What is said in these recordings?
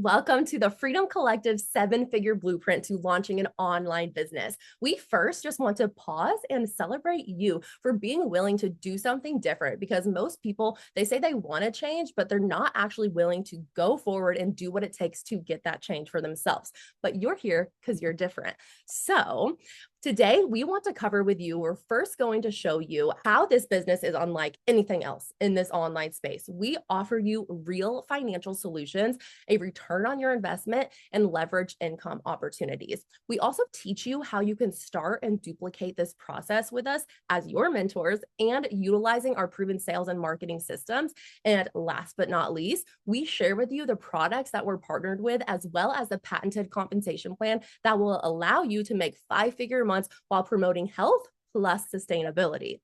Welcome to the Freedom Collective 7-figure blueprint to launching an online business. We first just want to pause and celebrate you for being willing to do something different, because most people, they say they want to change, but they're not actually willing to go forward and do what it takes to get that change for themselves. But you're here because you're different. So today, we want to cover with you, we're first going to show you how this business is unlike anything else in this online space. We offer you real financial solutions, a return on your investment, and leverage income opportunities. We also teach you how you can start and duplicate this process with us as your mentors and utilizing our proven sales and marketing systems. And last but not least, we share with you the products that we're partnered with, as well as the patented compensation plan that will allow you to make 5-figure months while promoting health plus sustainability.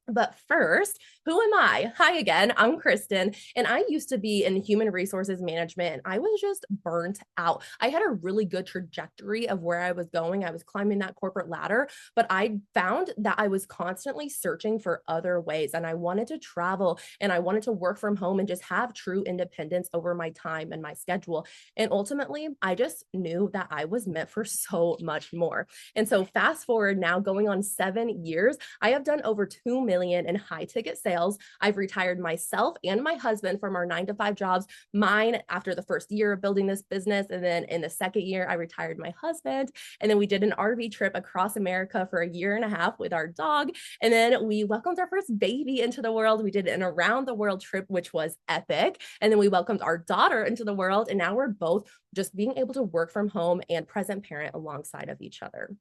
But first, who am I? Hi again, I'm Kristen, and I used to be in human resources management, and I was just burnt out. I had a really good trajectory of where I was going. I was climbing that corporate ladder, but I found that I was constantly searching for other ways, and I wanted to travel, and I wanted to work from home and just have true independence over my time and my schedule. And ultimately, I just knew that I was meant for so much more. And so fast forward now, going on 7 years, I have done over 2 million in high ticket sales. I've retired myself and my husband from our 9-to-5 jobs, mine after the first year of building this business. And then in the second year, I retired my husband. And then we did an RV trip across America for a year and a half with our dog. And then we welcomed our first baby into the world. We did an around the world trip, which was epic. And then we welcomed our daughter into the world. And now we're both just being able to work from home and present parent alongside of each other.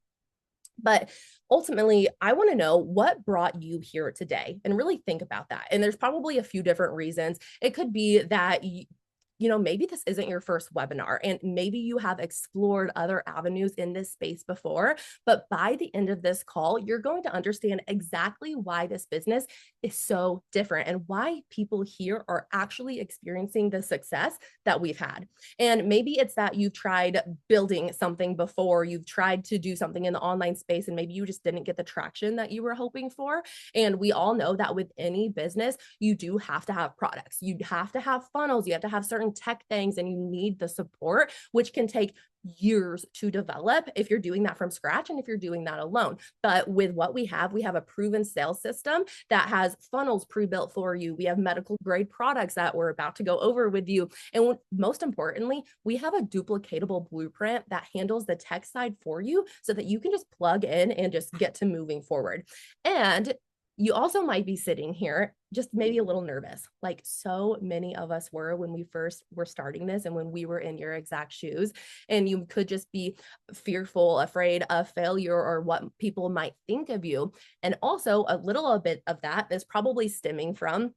But ultimately, I want to know what brought you here today, and really think about that. And there's probably a few different reasons. It could be that maybe this isn't your first webinar, and maybe you have explored other avenues in this space before, but by the end of this call, you're going to understand exactly why this business is so different and why people here are actually experiencing the success that we've had. And maybe it's that you've tried building something before, you've tried to do something in the online space, and maybe you just didn't get the traction that you were hoping for. And we all know that with any business, you do have to have products, you have to have funnels, you have to have certain tech things, and you need the support, which can take years to develop if you're doing that from scratch and if you're doing that alone. But with what we have a proven sales system that has funnels pre-built for you. We have medical grade products that we're about to go over with you. And most importantly, we have a duplicatable blueprint that handles the tech side for you so that you can just plug in and just get to moving forward. And you also might be sitting here just maybe a little nervous, like so many of us were when we first were starting this and when we were in your exact shoes. And you could just be fearful, afraid of failure or what people might think of you. And also a little bit of that is probably stemming from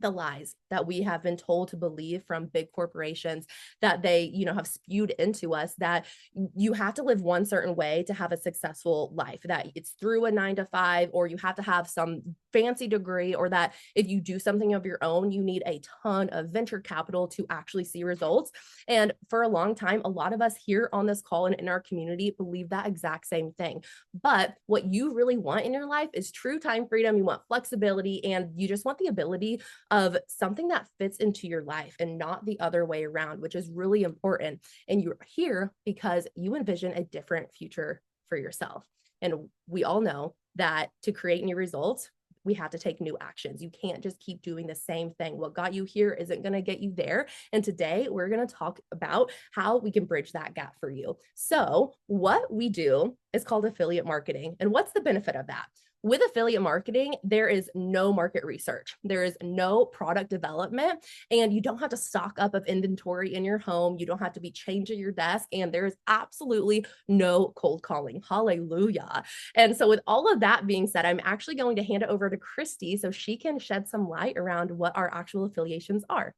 the lies that we have been told to believe from big corporations that they, have spewed into us, that you have to live one certain way to have a successful life, that it's through a 9-to-5, or you have to have some fancy degree, or that if you do something of your own, you need a ton of venture capital to actually see results. And for a long time, a lot of us here on this call and in our community believe that exact same thing. But what you really want in your life is true time freedom. You want flexibility, and you just want the ability of something that fits into your life and not the other way around, which is really important. And you're here because you envision a different future for yourself. And we all know that to create new results, we have to take new actions. You can't just keep doing the same thing. What got you here isn't going to get you there. And today we're going to talk about how we can bridge that gap for you. So what we do is called affiliate marketing. And what's the benefit of that? With affiliate marketing, there is no market research, there is no product development, and you don't have to stock up of inventory in your home. You don't have to be chained to your desk, and there is absolutely no cold calling. Hallelujah. And so with all of that being said, I'm actually going to hand it over to Christy so she can shed some light around what our actual affiliations are.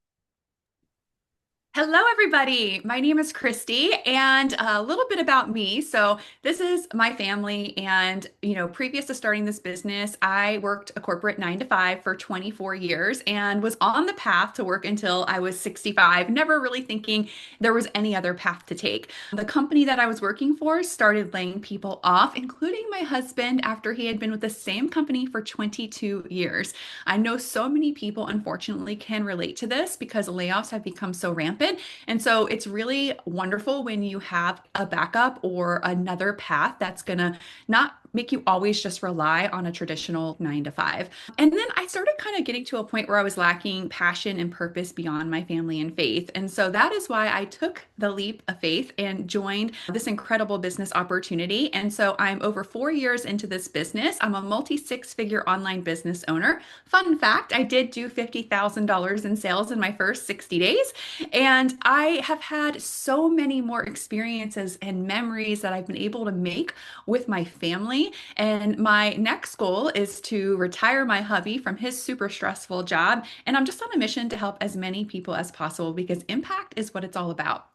Hello, everybody. My name is Christy, and a little bit about me. So, this is my family. And, previous to starting this business, I worked a corporate 9-to-5 for 24 years and was on the path to work until I was 65, never really thinking there was any other path to take. The company that I was working for started laying people off, including my husband, after he had been with the same company for 22 years. I know so many people, unfortunately, can relate to this because layoffs have become so rampant rampant. And so it's really wonderful when you have a backup or another path that's going to not make you always just rely on a traditional 9 to 5. And then I started kind of getting to a point where I was lacking passion and purpose beyond my family and faith. And so that is why I took the leap of faith and joined this incredible business opportunity. And so I'm over 4 years into this business. I'm a multi six-figure online business owner. Fun fact, I did do $50,000 in sales in my first 60 days. And I have had so many more experiences and memories that I've been able to make with my family. And my next goal is to retire my hubby from his super stressful job. And I'm just on a mission to help as many people as possible because impact is what it's all about.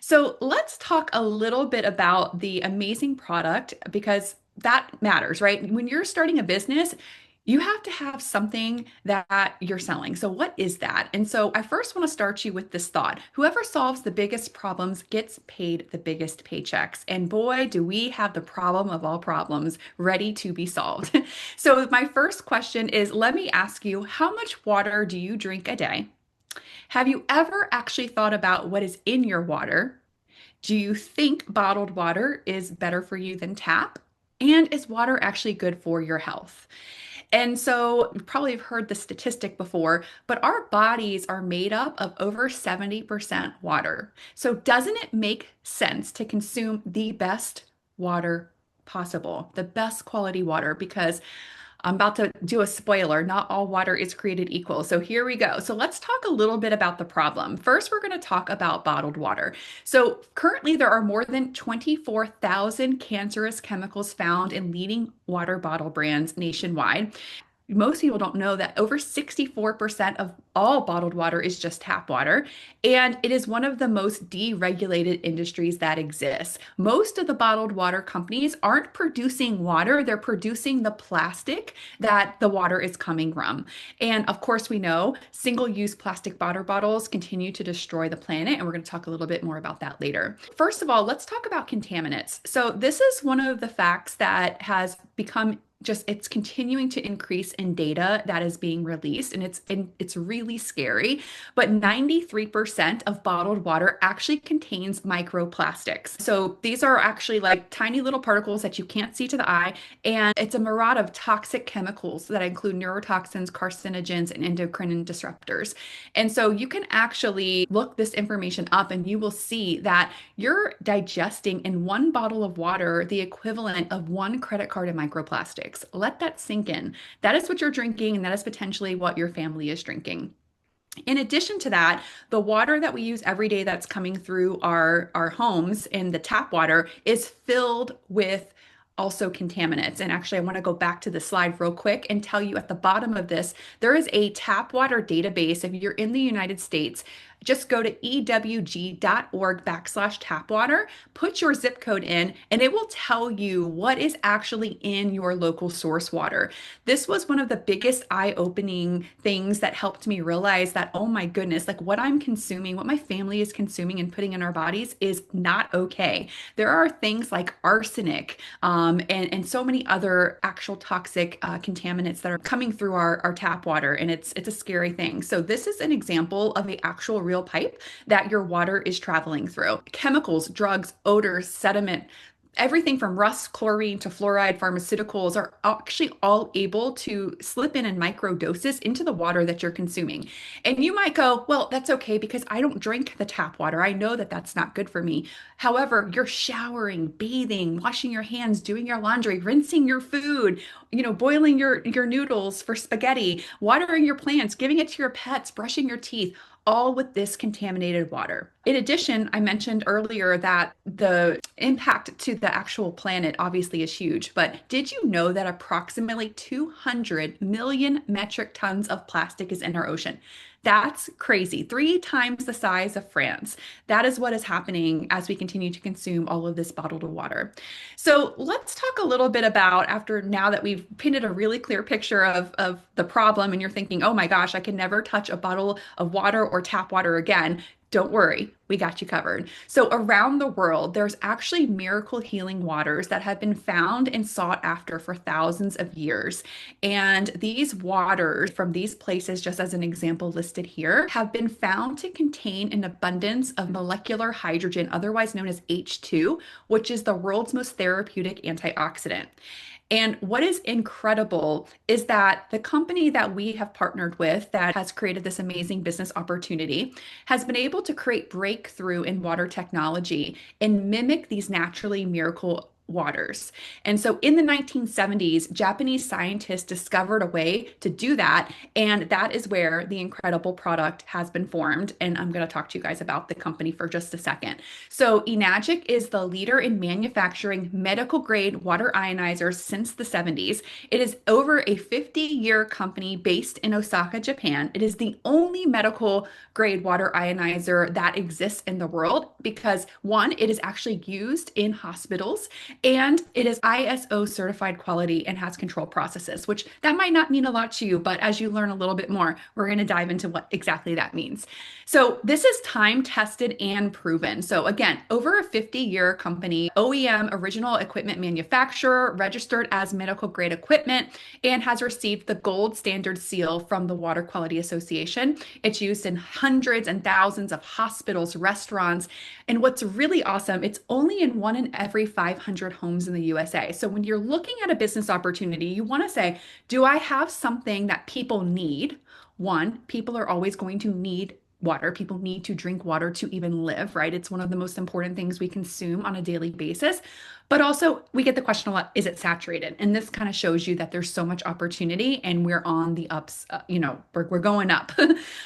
So let's talk a little bit about the amazing product because that matters, right? When you're starting a business, you have to have something that you're selling. So, what is that? And so, I first want to start you with this thought: whoever solves the biggest problems gets paid the biggest paychecks. And boy, do we have the problem of all problems ready to be solved. So, my first question is, let me ask you, how much water do you drink a day? Have you ever actually thought about what is in your water? Do you think bottled water is better for you than tap? And is water actually good for your health? And so you probably have heard the statistic before, but our bodies are made up of over 70% water. So doesn't it make sense to consume the best water possible, the best quality water? Because I'm about to do a spoiler. Not all water is created equal. So here we go. So let's talk a little bit about the problem. First, we're going to talk about bottled water. So currently, there are more than 24,000 cancerous chemicals found in leading water bottle brands nationwide. Most people don't know that over 64% of all bottled water is just tap water, and it is one of the most deregulated industries that exists. Most of the bottled water companies aren't producing water, they're producing the plastic that the water is coming from. And of course, we know single-use plastic water bottles continue to destroy the planet, and we're going to talk a little bit more about that later. First of all, let's talk about contaminants. So this is one of the facts that has become just it's continuing to increase in data that is being released, and it's really scary. But 93% of bottled water actually contains microplastics. So these are actually like tiny little particles that you can't see to the eye, and it's a myriad of toxic chemicals that include neurotoxins, carcinogens, and endocrine disruptors. And so you can actually look this information up and you will see that you're digesting in one bottle of water the equivalent of one credit card in microplastics. Let that sink in. That is what you're drinking, and that is potentially what your family is drinking. In addition to that, the water that we use every day that's coming through our homes and the tap water is filled with also contaminants. And actually, I want to go back to the slide real quick and tell you at the bottom of this, there is a tap water database. If you're in the United States, just go to ewg.org/tapwater, put your zip code in, and it will tell you what is actually in your local source water. This was one of the biggest eye-opening things that helped me realize that, oh my goodness, like what I'm consuming, what my family is consuming and putting in our bodies is not okay. There are things like arsenic and so many other actual toxic contaminants that are coming through our tap water, and it's a scary thing. So this is an example of the actual real pipe that your water is traveling through. Chemicals, drugs, odors, sediment, everything from rust, chlorine to fluoride, pharmaceuticals are actually all able to slip in micro doses into the water that you're consuming. And you might go, well, that's okay because I don't drink the tap water. I know that that's not good for me. However, you're showering, bathing, washing your hands, doing your laundry, rinsing your food, boiling your noodles for spaghetti, watering your plants, giving it to your pets, brushing your teeth, all with this contaminated water. In addition, I mentioned earlier that the impact to the actual planet obviously is huge, but did you know that approximately 200 million metric tons of plastic is in our ocean? That's crazy. 3 times the size of France. That is what is happening as we continue to consume all of this bottled water. So let's talk a little bit about, after now that we've painted a really clear picture of the problem and you're thinking, oh my gosh, I can never touch a bottle of water or tap water again. Don't worry, we got you covered. So, around the world, there's actually miracle healing waters that have been found and sought after for thousands of years. And these waters from these places, just as an example listed here, have been found to contain an abundance of molecular hydrogen, otherwise known as H2, which is the world's most therapeutic antioxidant. And what is incredible is that the company that we have partnered with that has created this amazing business opportunity has been able to create breakthrough in water technology and mimic these naturally miracle waters. And so in the 1970s, Japanese scientists discovered a way to do that. And that is where the incredible product has been formed. And I'm going to talk to you guys about the company for just a second. So Enagic is the leader in manufacturing medical grade water ionizers since the 70s. It is over a 50-year company based in Osaka, Japan. It is the only medical grade water ionizer that exists in the world because one, it is actually used in hospitals and it is ISO certified quality and has control processes, which that might not mean a lot to you, but as you learn a little bit more, we're going to dive into what exactly that means. So this is time tested and proven. So again, over a 50-year company, OEM original equipment manufacturer, registered as medical grade equipment, and has received the gold standard seal from the Water Quality Association. It's used in hundreds and thousands of hospitals, restaurants, and what's really awesome, it's only in 1 in every 500 homes in the USA. So when you're looking at a business opportunity, you want to say, do I have something that people need? One, people are always going to need water. People need to drink water to even live, right? It's one of the most important things we consume on a daily basis. But also, we get the question a lot, is it saturated? And this kind of shows you that there's so much opportunity and we're on the ups, we're going up.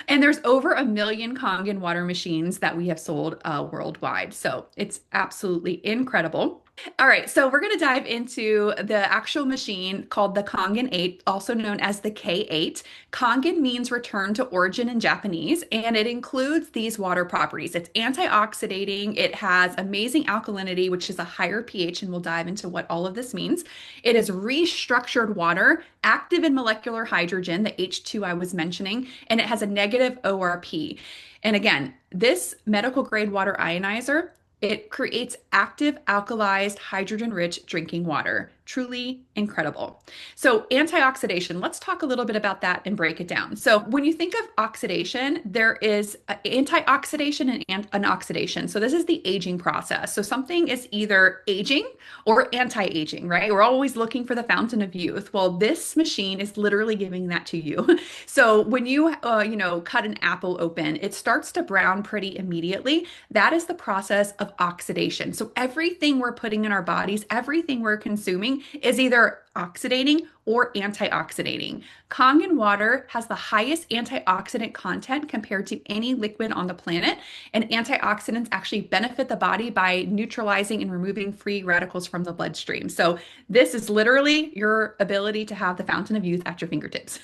And there's over 1 million Kangen water machines that we have sold worldwide. So it's absolutely incredible. All right, so we're going to dive into the actual machine called the Kangen 8, also known as the K8. Kangen means return to origin in Japanese, and it includes these water properties. It's antioxidating, it has amazing alkalinity, which is a higher pH, and we'll dive into what all of this means. It is restructured water, active in molecular hydrogen, the H2 I was mentioning, and it has a negative ORP. And again, this medical grade water ionizer, it creates active, alkalized, hydrogen-rich drinking water. Truly incredible. So antioxidation, let's talk a little bit about that and break it down. So when you think of oxidation, there is antioxidation and an oxidation. So this is the aging process. So something is either aging or anti-aging, right? We're always looking for the fountain of youth. Well, this machine is literally giving that to you. So when you, cut an apple open, it starts to brown pretty immediately. That is the process of oxidation. So everything we're putting in our bodies, everything we're consuming is either oxidating or antioxidating. Kangen water has the highest antioxidant content compared to any liquid on the planet, and antioxidants actually benefit the body by neutralizing and removing free radicals from the bloodstream. So this is literally your ability to have the fountain of youth at your fingertips.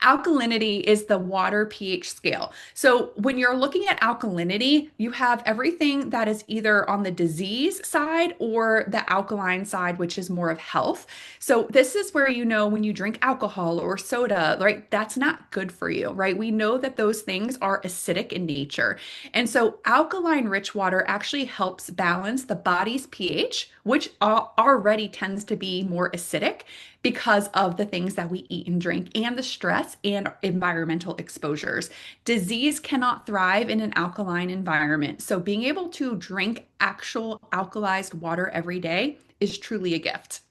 Alkalinity is the water pH scale. So when you're looking at alkalinity, you have everything that is either on the disease side or the alkaline side, which is more of health. So this is where when you drink alcohol or soda, right, that's not good for you, right? We know that those things are acidic in nature. And so alkaline rich water actually helps balance the body's pH, which already tends to be more acidic because of the things that we eat and drink and the stress and environmental exposures. Disease cannot thrive in an alkaline environment. So being able to drink actual alkalized water every day is truly a gift.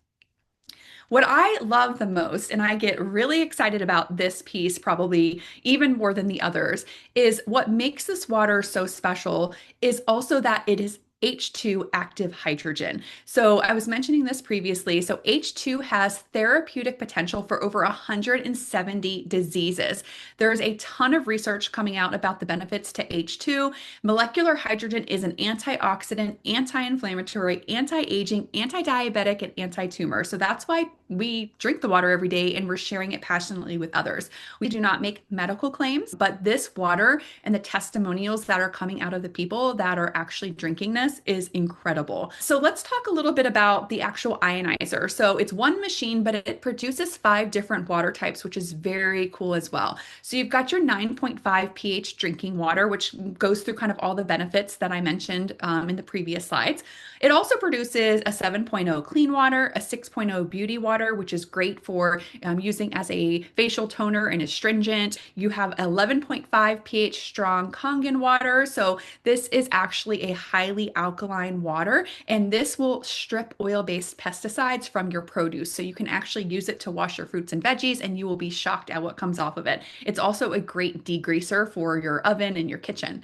What I love the most, and I get really excited about this piece probably even more than the others, is what makes this water so special is also that it is H2 active hydrogen. So I was mentioning this previously. So H2 has therapeutic potential for over 170 diseases. There's a ton of research coming out about the benefits to H2. Molecular hydrogen is an antioxidant, anti-inflammatory, anti-aging, anti-diabetic, and anti-tumor. So that's why we drink the water every day and we're sharing it passionately with others. We do not make medical claims, but this water and the testimonials that are coming out of the people that are actually drinking this is incredible. So let's talk a little bit about the actual ionizer. So it's one machine, but it produces 5 different water types, which is very cool as well. So you've got your 9.5 pH drinking water, which goes through kind of all the benefits that I mentioned in the previous slides. It also produces a 7.0 clean water, a 6.0 beauty water, which is great for using as a facial toner and astringent. You have 11.5 pH strong Kangen water. So this is actually a highly alkaline water, and this will strip oil-based pesticides from your produce. So you can actually use it to wash your fruits and veggies, and you will be shocked at what comes off of it. It's also a great degreaser for your oven and your kitchen.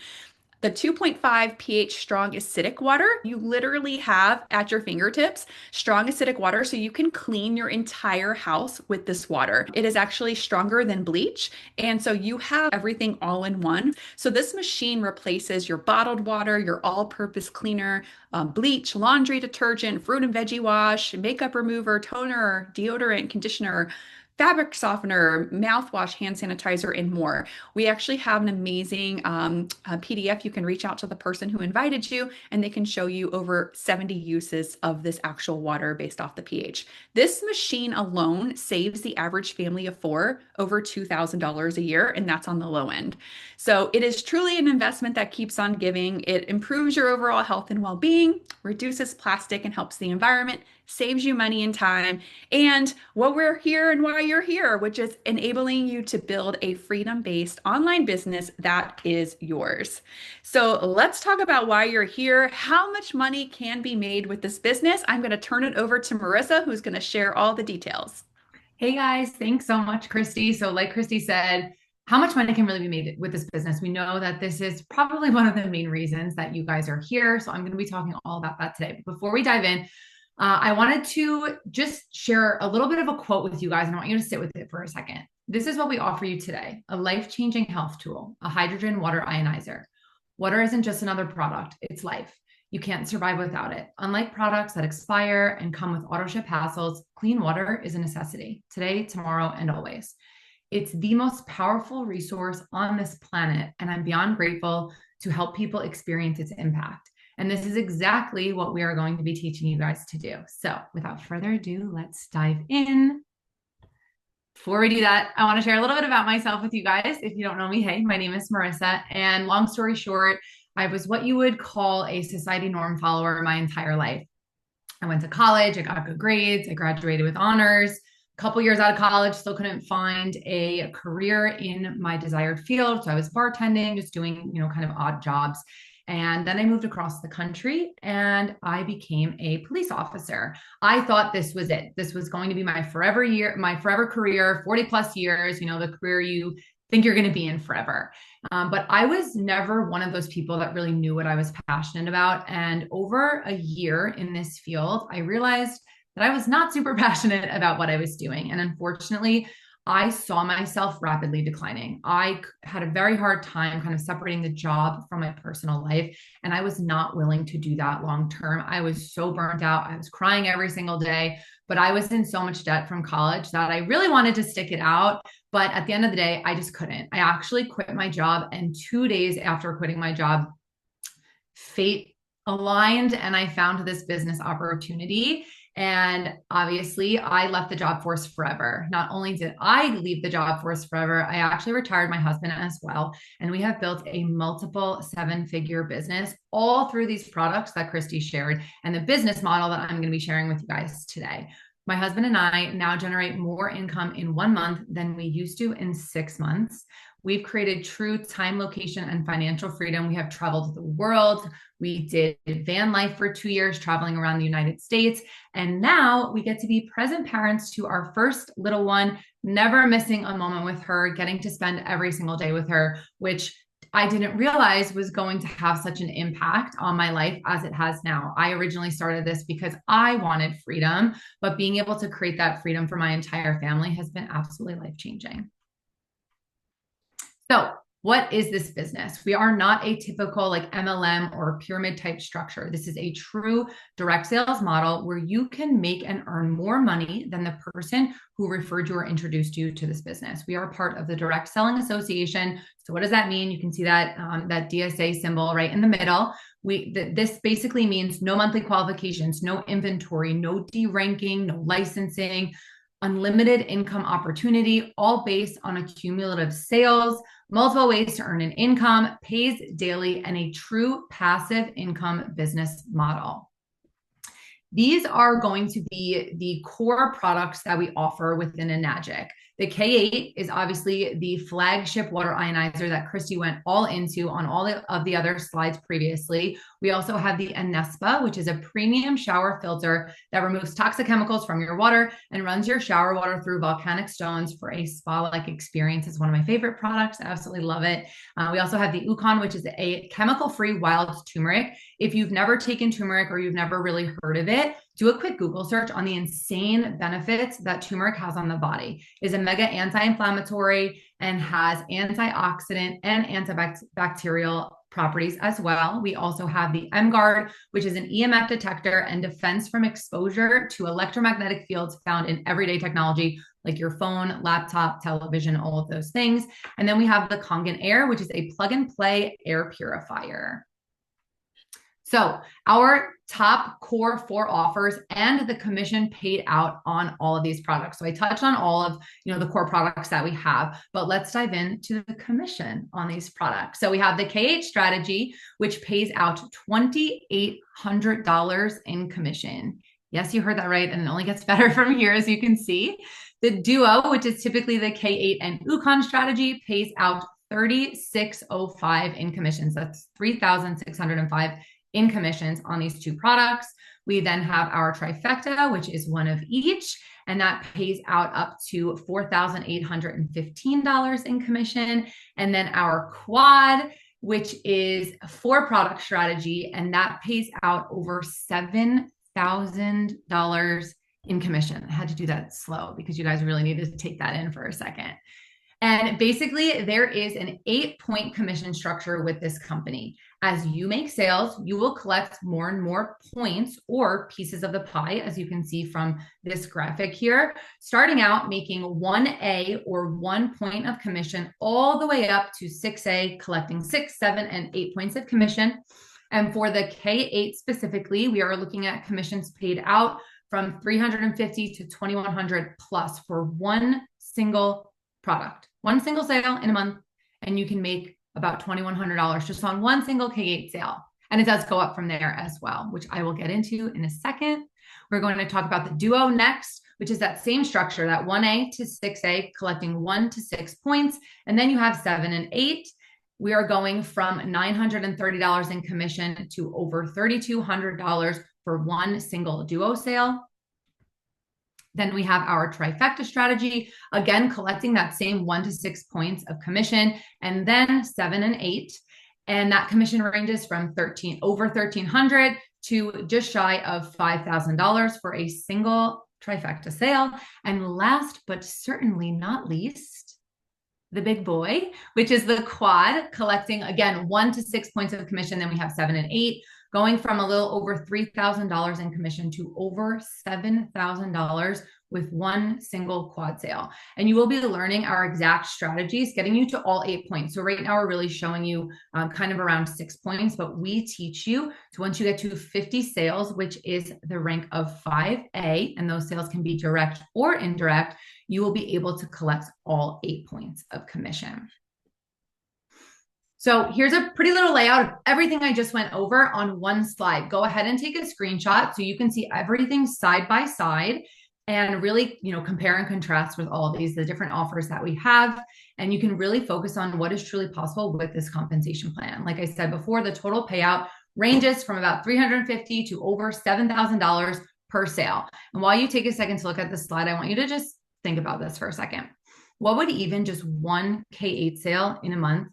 The 2.5 pH strong acidic water, you literally have at your fingertips strong acidic water, so you can clean your entire house with this water. It is actually stronger than bleach, and so you have everything all in one. So this machine replaces your bottled water, your all-purpose cleaner, bleach, laundry detergent, fruit and veggie wash, makeup remover, toner, deodorant, conditioner, fabric softener, mouthwash, hand sanitizer, and more. We actually have an amazing PDF. You can reach out to the person who invited you, and they can show you over 70 uses of this actual water based off the pH. This machine alone saves the average family of 4 over $2,000 a year, and that's on the low end. So it is truly an investment that keeps on giving. It improves your overall health and well-being, reduces plastic and helps the environment, saves you money and time, and what we're here and why you're here, which is enabling you to build a freedom-based online business that is yours. So let's talk about why you're here. How much money can be made with this business? I'm going to turn it over to Marissa, who's going to share all the details. Hey guys, thanks so much, Christy. So like Christy said, how much money can really be made with this business? We know that this is probably one of the main reasons that you guys are here. So I'm going to be talking all about that today. But before we dive in, I wanted to just share a little bit of a quote with you guys, and I want you to sit with it for a second. This is what we offer you today: a life-changing health tool, a hydrogen water ionizer. Water isn't just another product, it's life. You can't survive without it. Unlike products that expire and come with auto ship hassles, clean water is a necessity today, tomorrow, and always. It's the most powerful resource on this planet, and I'm beyond grateful to help people experience its impact. And this is exactly what we are going to be teaching you guys to do. So without further ado, let's dive in. Before we do that, I want to share a little bit about myself with you guys. If you don't know me, hey, my name is Marissa. And long story short, I was what you would call a society norm follower my entire life. I went to college, I got good grades, I graduated with honors. A couple years out of college, still couldn't find a career in my desired field. So I was bartending, just doing, kind of odd jobs. And then I moved across the country and I became a police officer. I thought this was it. This was going to be my forever career, 40 plus years, the career you think you're going to be in forever. But I was never one of those people that really knew what I was passionate about. And over a year in this field, I realized that I was not super passionate about what I was doing. And unfortunately, I saw myself rapidly declining. I had a very hard time kind of separating the job from my personal life, and I was not willing to do that long term. I was so burnt out. I was crying every single day, but I was in so much debt from college that I really wanted to stick it out. But at the end of the day, I just couldn't. I actually quit my job, and 2 days after quitting my job, fate aligned and I found this business opportunity. And obviously, I left the job force forever. Not only did I leave the job force forever, I actually retired my husband as well. And we have built a multiple 7-figure business all through these products that Christy shared and the business model that I'm going to be sharing with you guys today. My husband and I now generate more income in 1 month than we used to in 6 months. We've created true time, location, and financial freedom. We have traveled the world. We did van life for 2 years, traveling around the United States. And now we get to be present parents to our first little one, never missing a moment with her, getting to spend every single day with her, which I didn't realize was going to have such an impact on my life as it has now. I originally started this because I wanted freedom, but being able to create that freedom for my entire family has been absolutely life-changing. So What is this business? We are not a typical like MLM or pyramid type structure. This is a true direct sales model where you can make and earn more money than the person who referred you or introduced you to this business. We are part of the Direct Selling Association. So what does that mean? You can see that that DSA symbol right in the middle. This basically means no monthly qualifications, no inventory, no deranking, no licensing, unlimited income opportunity, all based on accumulative sales, multiple ways to earn an income, pays daily, and a true passive income business model. These are going to be the core products that we offer within Enagic. The K8 is obviously the flagship water ionizer that Christy went all into on all of the other slides previously. We also have the Anespa, which is a premium shower filter that removes toxic chemicals from your water and runs your shower water through volcanic stones for a spa-like experience. It's one of my favorite products. I absolutely love it. We also have the Ukon, which is a chemical-free wild turmeric. If you've never taken turmeric or you've never really heard of it, do a quick Google search on the insane benefits that turmeric has on the body. It is a mega anti-inflammatory and has antioxidant and antibacterial properties as well. We also have the M-Guard, which is an EMF detector and defense from exposure to electromagnetic fields found in everyday technology, like your phone, laptop, television, all of those things. And then we have the Kangen Air, which is a plug and play air purifier. So our top core 4 offers and the commission paid out on all of these products. So I touched on all of, the core products that we have, but let's dive into the commission on these products. So we have the K8 strategy, which pays out $2,800 in commission. Yes, you heard that right. And it only gets better from here, as you can see. The Duo, which is typically the K8 and Ukon strategy, pays out $3,605 in commissions. That's $3,605 in commissions on these 2 products. We then have our trifecta, which is one of each, and that pays out up to $4,815 in commission. And then our quad, which is a 4-product strategy, and that pays out over $7,000 in commission. I had to do that slow because you guys really need to take that in for a second. And basically, there is an 8-point commission structure with this company. As you make sales, you will collect more and more points or pieces of the pie, as you can see from this graphic here, starting out making 1A or 1 point of commission all the way up to 6A, collecting 6, 7, and 8 points of commission. And for the K8 specifically, we are looking at commissions paid out from $350 to $2,100 plus for one single product. One single sale in a month, and you can make about $2,100 just on one single K8 sale. And it does go up from there as well, which I will get into in a second. We're going to talk about the Duo next, which is that same structure, that 1A to 6A, collecting 1 to 6 points. And then you have 7 and 8. We are going from $930 in commission to over $3,200 for one single Duo sale. Then we have our trifecta strategy, again, collecting that same 1 to 6 points of commission, and then 7 and 8. And that commission ranges from over $1,300 to just shy of $5,000 for a single trifecta sale. And last, but certainly not least, the big boy, which is the quad, collecting, again, 1 to 6 points of commission. Then we have 7 and 8. Going from a little over $3,000 in commission to over $7,000 with one single quad sale. And you will be learning our exact strategies, getting you to all 8 points. So right now we're really showing you kind of around 6 points, but we teach you to, once you get to 50 sales, which is the rank of 5A, and those sales can be direct or indirect, you will be able to collect all 8 points of commission. So here's a pretty little layout of everything I just went over on one slide. Go ahead and take a screenshot so you can see everything side by side and really, compare and contrast with all of these, the different offers that we have. And you can really focus on what is truly possible with this compensation plan. Like I said before, the total payout ranges from about $350 to over $7,000 per sale. And while you take a second to look at this slide, I want you to just think about this for a second. What would even just one K8 sale in a month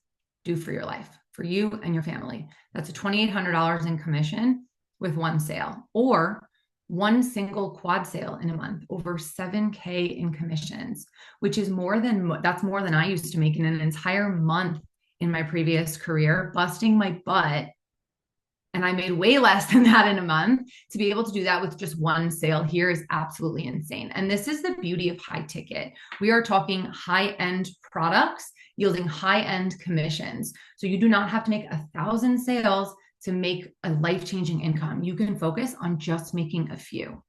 do for your life, for you and your family? That's $2,800 in commission with one sale, or one single quad sale in a month, over 7K in commissions, which is more than I used to make in an entire month in my previous career, busting my butt. And I made way less than that in a month. To be able to do that with just one sale here is absolutely insane. And this is the beauty of high ticket. We are talking high-end products yielding high-end commissions. So you do not have to make 1,000 sales to make a life-changing income. You can focus on just making a few.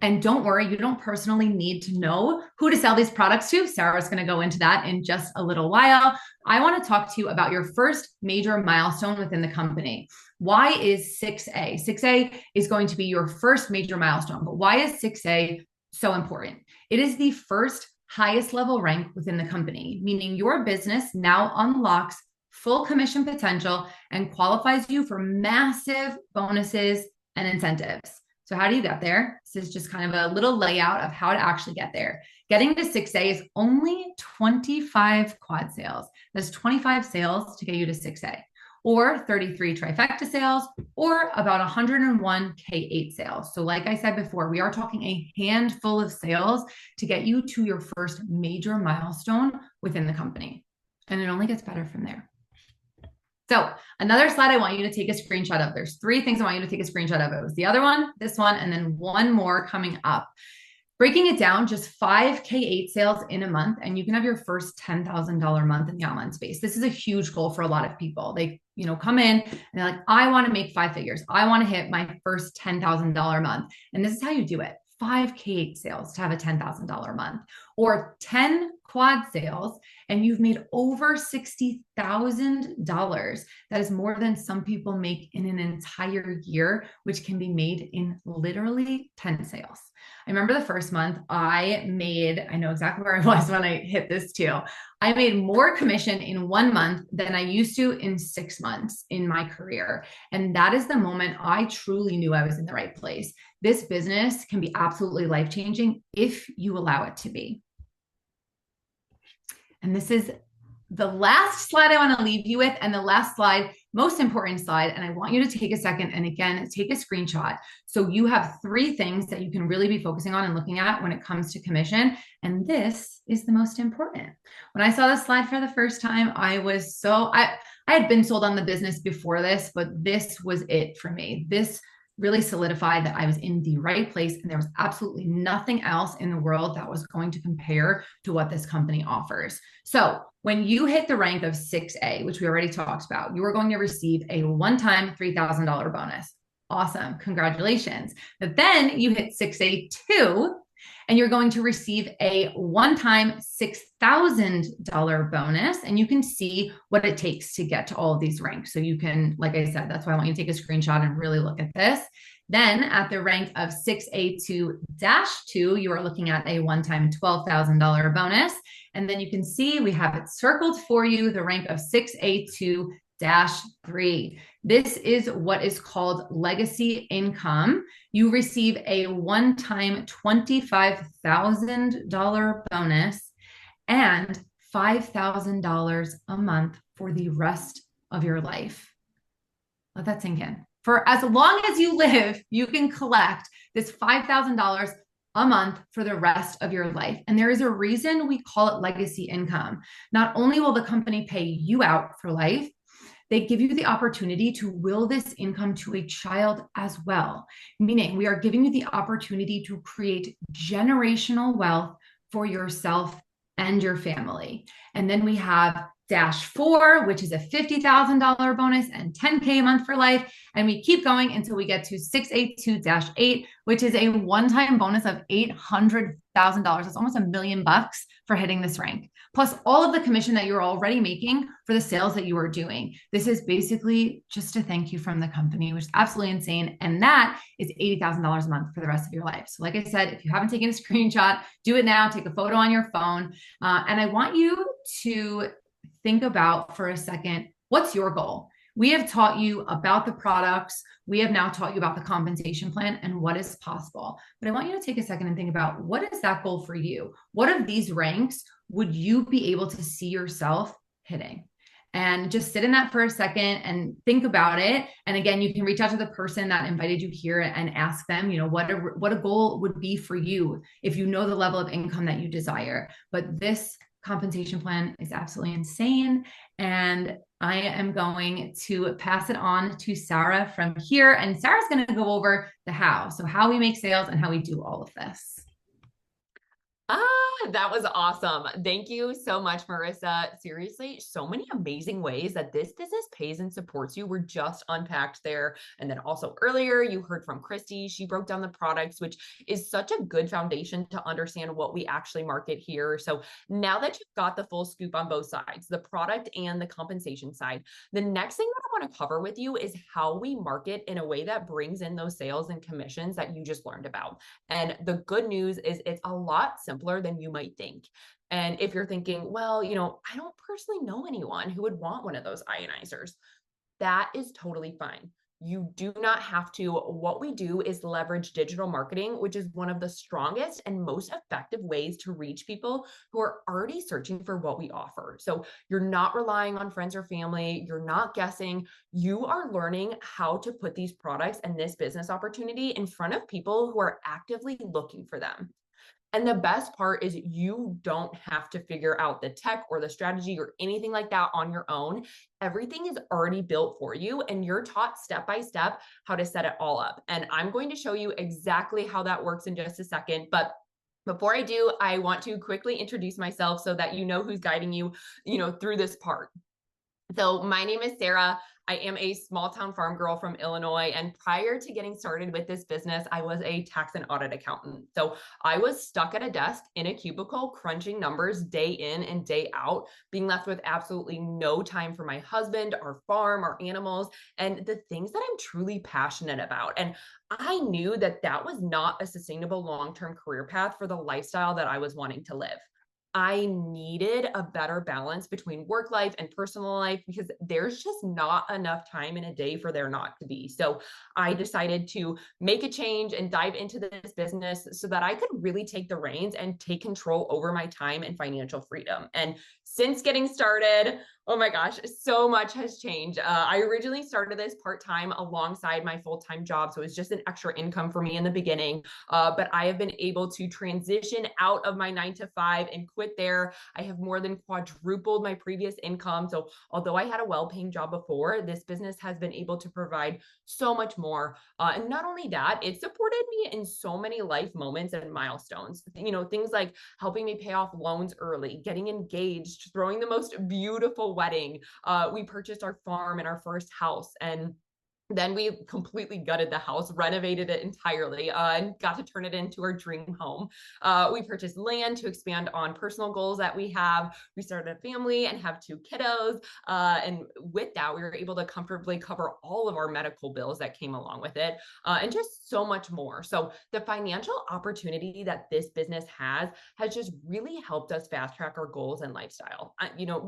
And don't worry, you don't personally need to know who to sell these products to. Sarah's going to go into that in just a little while. I want to talk to you about your first major milestone within the company. Why is 6A? 6A is going to be your first major milestone, but why is 6A so important? It is the first highest level rank within the company, meaning your business now unlocks full commission potential and qualifies you for massive bonuses and incentives. So how do you get there? This is just kind of a little layout of how to actually get there. Getting to 6A is only 25 quad sales. That's 25 sales to get you to 6A, or 33 trifecta sales, or about 101 K8 sales. So like I said before, we are talking a handful of sales to get you to your first major milestone within the company. And it only gets better from there. So another slide I want you to take a screenshot of. There's 3 things I want you to take a screenshot of. It was the other one, this one, and then one more coming up. Breaking it down, just 5 K8 sales in a month, and you can have your first $10,000 month in the online space. This is a huge goal for a lot of people. They, come in and they're like, I want to make 5 figures. I want to hit my first $10,000 month. And this is how you do it. 5 K8 sales to have a $10,000 month, or 10 quad sales, and you've made over $60,000. That is more than some people make in an entire year, which can be made in literally 10 sales. I remember the first month I know exactly where I was when I hit this too. I made more commission in 1 month than I used to in 6 months in my career. And that is the moment I truly knew I was in the right place. This business can be absolutely life-changing if you allow it to be. And this is the last slide I want to leave you with, and the last slide, most important slide. And I want you to take a second and again, take a screenshot. So you have 3 things that you can really be focusing on and looking at when it comes to commission. And this is the most important. When I saw this slide for the first time, I had been sold on the business before this, but this was it for me. This really solidified that I was in the right place, and there was absolutely nothing else in the world that was going to compare to what this company offers. So when you hit the rank of 6A, which we already talked about, you are going to receive a one-time $3,000 bonus. Awesome. Congratulations. But then you hit 6A2, and you're going to receive a one-time $6,000 bonus. And you can see what it takes to get to all of these ranks. So you can, like I said, that's why I want you to take a screenshot and really look at this. Then at the rank of 6A2-2, you are looking at a one-time $12,000 bonus. And then you can see we have it circled for you, the rank of 6A2-3. This is what is called legacy income. You receive a one-time $25,000 bonus and $5,000 a month for the rest of your life. Let that sink in. For as long as you live, you can collect this $5,000 a month for the rest of your life. And there is a reason we call it legacy income. Not only will the company pay you out for life, they give you the opportunity to will this income to a child as well, meaning we are giving you the opportunity to create generational wealth for yourself and your family. And then we have -4, which is a $50,000 bonus and $10K a month for life. And we keep going until we get to 6A2-8, which is a one-time bonus of $800,000. That's almost $1 million for hitting this rank, plus all of the commission that you're already making for the sales that you are doing. This is basically just a thank you from the company, which is absolutely insane. And that is $80,000 a month for the rest of your life. So like I said, if you haven't taken a screenshot, do it now, take a photo on your phone. And I want you to think about for a second, what's your goal? We have taught you about the products. We have now taught you about the compensation plan and what is possible. But I want you to take a second and think about, what is that goal for you? What of these ranks would you be able to see yourself hitting? And just sit in that for a second and think about it. And again, you can reach out to the person that invited you here and ask them, what a goal would be for you if you know the level of income that you desire. But this compensation plan is absolutely insane. And I am going to pass it on to Sarah from here. And Sarah's going to go over the how. So how we make sales and how we do all of this. That was awesome. Thank you so much, Marissa. Seriously, so many amazing ways that this business pays and supports you were just unpacked there. And then also earlier, you heard from Christy. She broke down the products, which is such a good foundation to understand what we actually market here. So now that you've got the full scoop on both sides, the product and the compensation side, the next thing that I want to cover with you is how we market in a way that brings in those sales and commissions that you just learned about. And the good news is it's a lot simpler than you might think. And if you're thinking, well, I don't personally know anyone who would want one of those ionizers, that is totally fine. You do not have to. What we do is leverage digital marketing, which is one of the strongest and most effective ways to reach people who are already searching for what we offer. So you're not relying on friends or family. You're not guessing. You are learning how to put these products and this business opportunity in front of people who are actively looking for them. And the best part is you don't have to figure out the tech or the strategy or anything like that on your own. Everything is already built for you and you're taught step by step how to set it all up. And I'm going to show you exactly how that works in just a second. But before I do, I want to quickly introduce myself so that you know who's guiding you, through this part. So my name is Sarah. I am a small town farm girl from Illinois. And prior to getting started with this business, I was a tax and audit accountant. So I was stuck at a desk in a cubicle, crunching numbers day in and day out, being left with absolutely no time for my husband, our farm, our animals, and the things that I'm truly passionate about. And I knew that that was not a sustainable long-term career path for the lifestyle that I was wanting to live. I needed a better balance between work life and personal life because there's just not enough time in a day for there not to be. So I decided to make a change and dive into this business so that I could really take the reins and take control over my time and financial freedom. And since getting started, oh my gosh, so much has changed. I originally started this part-time alongside my full-time job. So it was just an extra income for me in the beginning. But I have been able to transition out of my 9 to 5 and quit there. I have more than quadrupled my previous income. So although I had a well-paying job before, this business has been able to provide so much more. And not only that, it supported me in so many life moments and milestones. Things like helping me pay off loans early, getting engaged, throwing the most beautiful wedding. We purchased our farm and our first house, and then we completely gutted the house, renovated it entirely, and got to turn it into our dream home. We purchased land to expand on personal goals that we have. We started a family and have 2 kiddos. And with that, we were able to comfortably cover all of our medical bills that came along with it, and just so much more. So the financial opportunity that this business has just really helped us fast track our goals and lifestyle.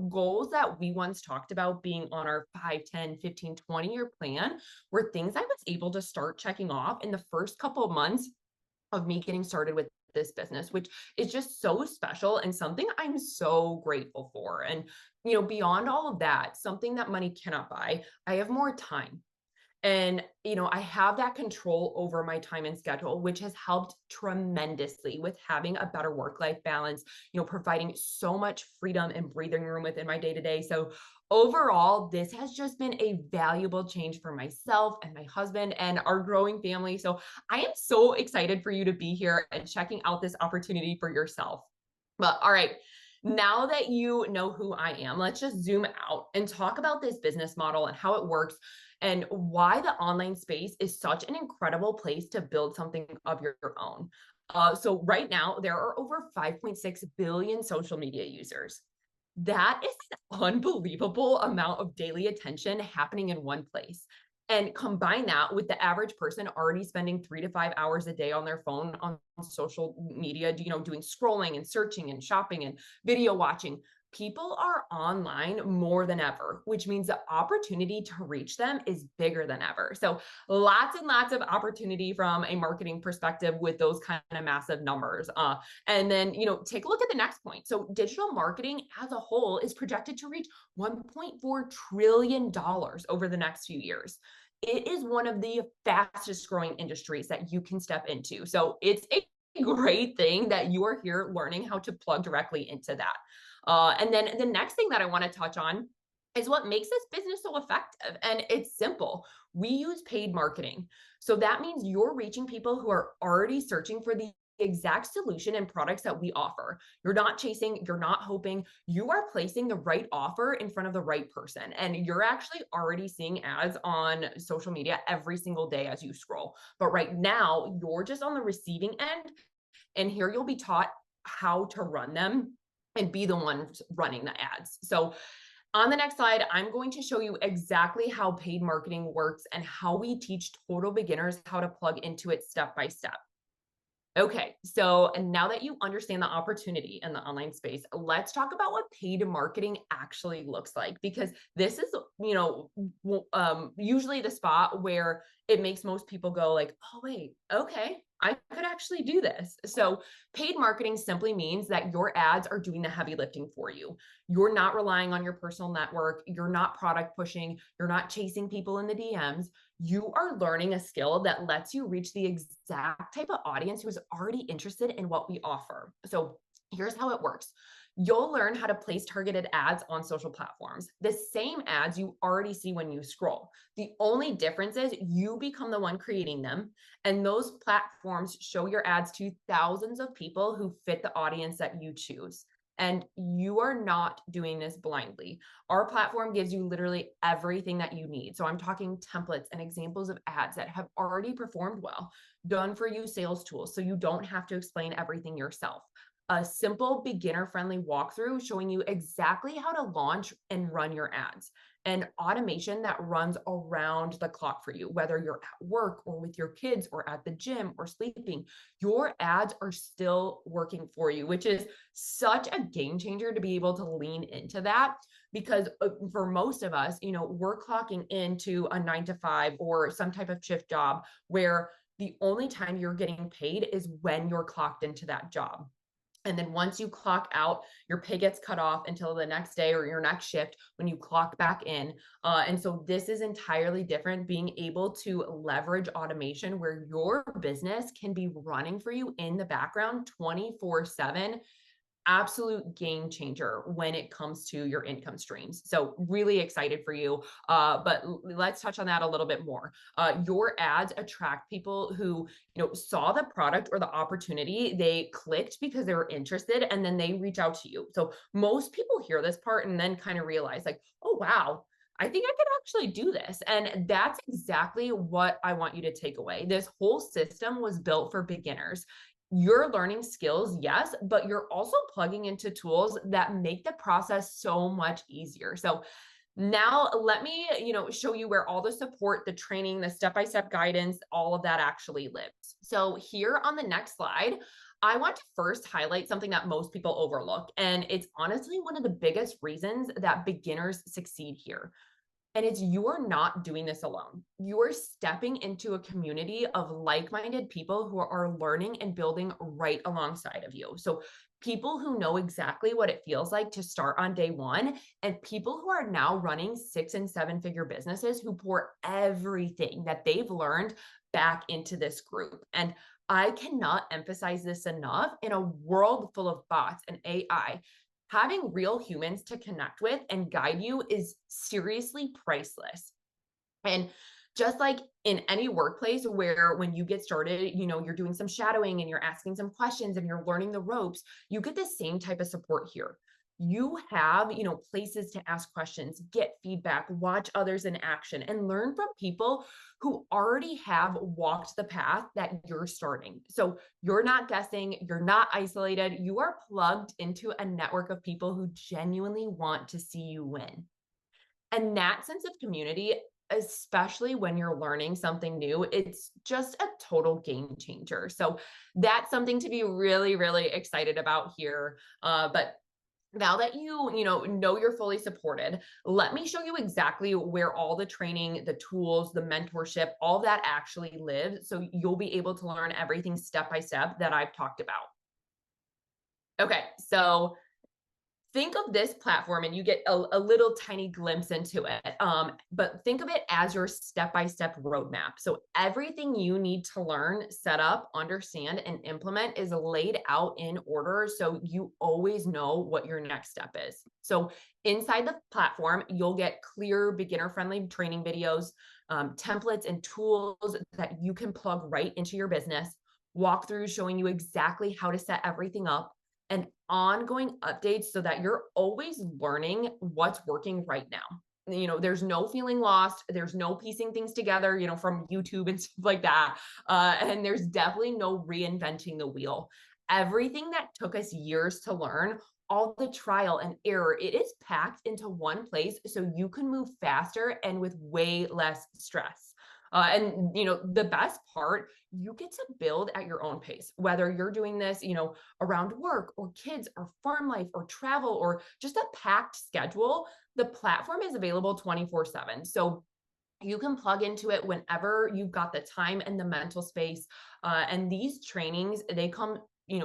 Goals that we once talked about being on our 5, 10, 15, 20-year plan were things I was able to start checking off in the first couple of months of me getting started with this business, which is just so special and something I'm so grateful for. And, beyond all of that, something that money cannot buy, I have more time. And, I have that control over my time and schedule, which has helped tremendously with having a better work-life balance, providing so much freedom and breathing room within my day-to-day. So overall, this has just been a valuable change for myself and my husband and our growing family. So I am so excited for you to be here and checking out this opportunity for yourself. But all right. Now that you know who I am, let's just zoom out and talk about this business model and how it works and why the online space is such an incredible place to build something of your own. So right now, there are over 5.6 billion social media users. That is an unbelievable amount of daily attention happening in one place. And combine that with the average person already spending 3 to 5 hours a day on their phone on social media, doing scrolling and searching and shopping and video watching. People are online more than ever, which means the opportunity to reach them is bigger than ever. So lots and lots of opportunity from a marketing perspective with those kind of massive numbers. And then, take a look at the next point. So digital marketing as a whole is projected to reach $1.4 trillion over the next few years. It is one of the fastest growing industries that you can step into. So it's a great thing that you are here learning how to plug directly into that. And then the next thing that I want to touch on is what makes this business so effective. And it's simple. We use paid marketing. So that means you're reaching people who are already searching for the exact solution and products that we offer. You're not chasing, you're not hoping, you are placing the right offer in front of the right person. And you're actually already seeing ads on social media every single day as you scroll. But right now, you're just on the receiving end. And here you'll be taught how to run them and be the one running the ads. So on the next slide, I'm going to show you exactly how paid marketing works and how we teach total beginners how to plug into it step by step. Okay, so now that you understand the opportunity in the online space, let's talk about what paid marketing actually looks like, because this is, usually the spot where it makes most people go like, oh, wait, okay, I could actually do this. So paid marketing simply means that your ads are doing the heavy lifting for you. You're not relying on your personal network. You're not product pushing. You're not chasing people in the DMs. You are learning a skill that lets you reach the exact type of audience who is already interested in what we offer. So here's how it works. You'll learn how to place targeted ads on social platforms, the same ads you already see when you scroll. The only difference is you become the one creating them, and those platforms show your ads to thousands of people who fit the audience that you choose. And you are not doing this blindly. Our platform gives you literally everything that you need. So I'm talking templates and examples of ads that have already performed well, done for you sales tools, so you don't have to explain everything yourself. A simple beginner-friendly walkthrough showing you exactly how to launch and run your ads, and automation that runs around the clock for you, whether you're at work or with your kids or at the gym or sleeping. Your ads are still working for you, which is such a game changer to be able to lean into that, because for most of us, we're clocking into a 9 to 5 or some type of shift job where the only time you're getting paid is when you're clocked into that job. And then once you clock out, your pay gets cut off until the next day or your next shift when you clock back in. And so this is entirely different, being able to leverage automation where your business can be running for you in the background 24/7. Absolute game changer when it comes to your income streams. So really excited for you. But let's touch on that a little bit more. Your ads attract people who, saw the product or the opportunity. They clicked because they were interested, and then they reach out to you. So most people hear this part and then kind of realize like, oh, wow, I think I could actually do this. And that's exactly what I want you to take away. This whole system was built for beginners. You're learning skills, yes, but you're also plugging into tools that make the process so much easier. So now let me, show you where all the support, the training, the step-by-step guidance, all of that actually lives. So here on the next slide, I want to first highlight something that most people overlook. And it's honestly one of the biggest reasons that beginners succeed here. And it's, you are not doing this alone. You are stepping into a community of like-minded people who are learning and building right alongside of you. So people who know exactly what it feels like to start on day one, and people who are now running 6- and 7-figure businesses who pour everything that they've learned back into this group. And I cannot emphasize this enough. In a world full of bots and AI, having real humans to connect with and guide you is seriously priceless. And just like in any workplace where when you get started, you're doing some shadowing and you're asking some questions and you're learning the ropes, you get the same type of support here. You have, places to ask questions, get feedback, watch others in action, and learn from people who already have walked the path that you're starting. So you're not guessing, you're not isolated, you are plugged into a network of people who genuinely want to see you win. And that sense of community, especially when you're learning something new, it's just a total game changer. So that's something to be really, really excited about here. But now that you know you're fully supported, let me show you exactly where all the training, the tools, the mentorship, all that actually lives, so you'll be able to learn everything step by step that I've talked about. Okay, so think of this platform, and you get a little tiny glimpse into it. But think of it as your step-by-step roadmap. So everything you need to learn, set up, understand, and implement is laid out in order. So you always know what your next step is. So inside the platform, you'll get clear beginner-friendly training videos, templates and tools that you can plug right into your business, walkthroughs showing you exactly how to set everything up, and ongoing updates so that you're always learning what's working right now. There's no feeling lost. There's no piecing things together, from YouTube and stuff like that. And there's definitely no reinventing the wheel. Everything that took us years to learn, all the trial and error, it is packed into one place so you can move faster and with way less stress. And the best part, you get to build at your own pace, whether you're doing this, around work or kids or farm life or travel or just a packed schedule. The platform is available 24/7. So you can plug into it whenever you've got the time and the mental space. And these trainings, they come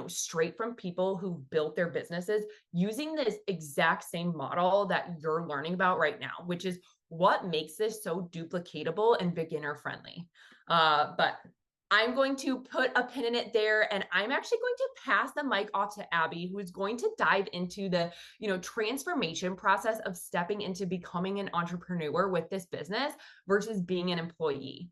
straight from people who built their businesses using this exact same model that you're learning about right now, which is what makes this so duplicatable and beginner friendly. But I'm going to put a pin in it there, and I'm actually going to pass the mic off to Abby, who is going to dive into the transformation process of stepping into becoming an entrepreneur with this business versus being an employee.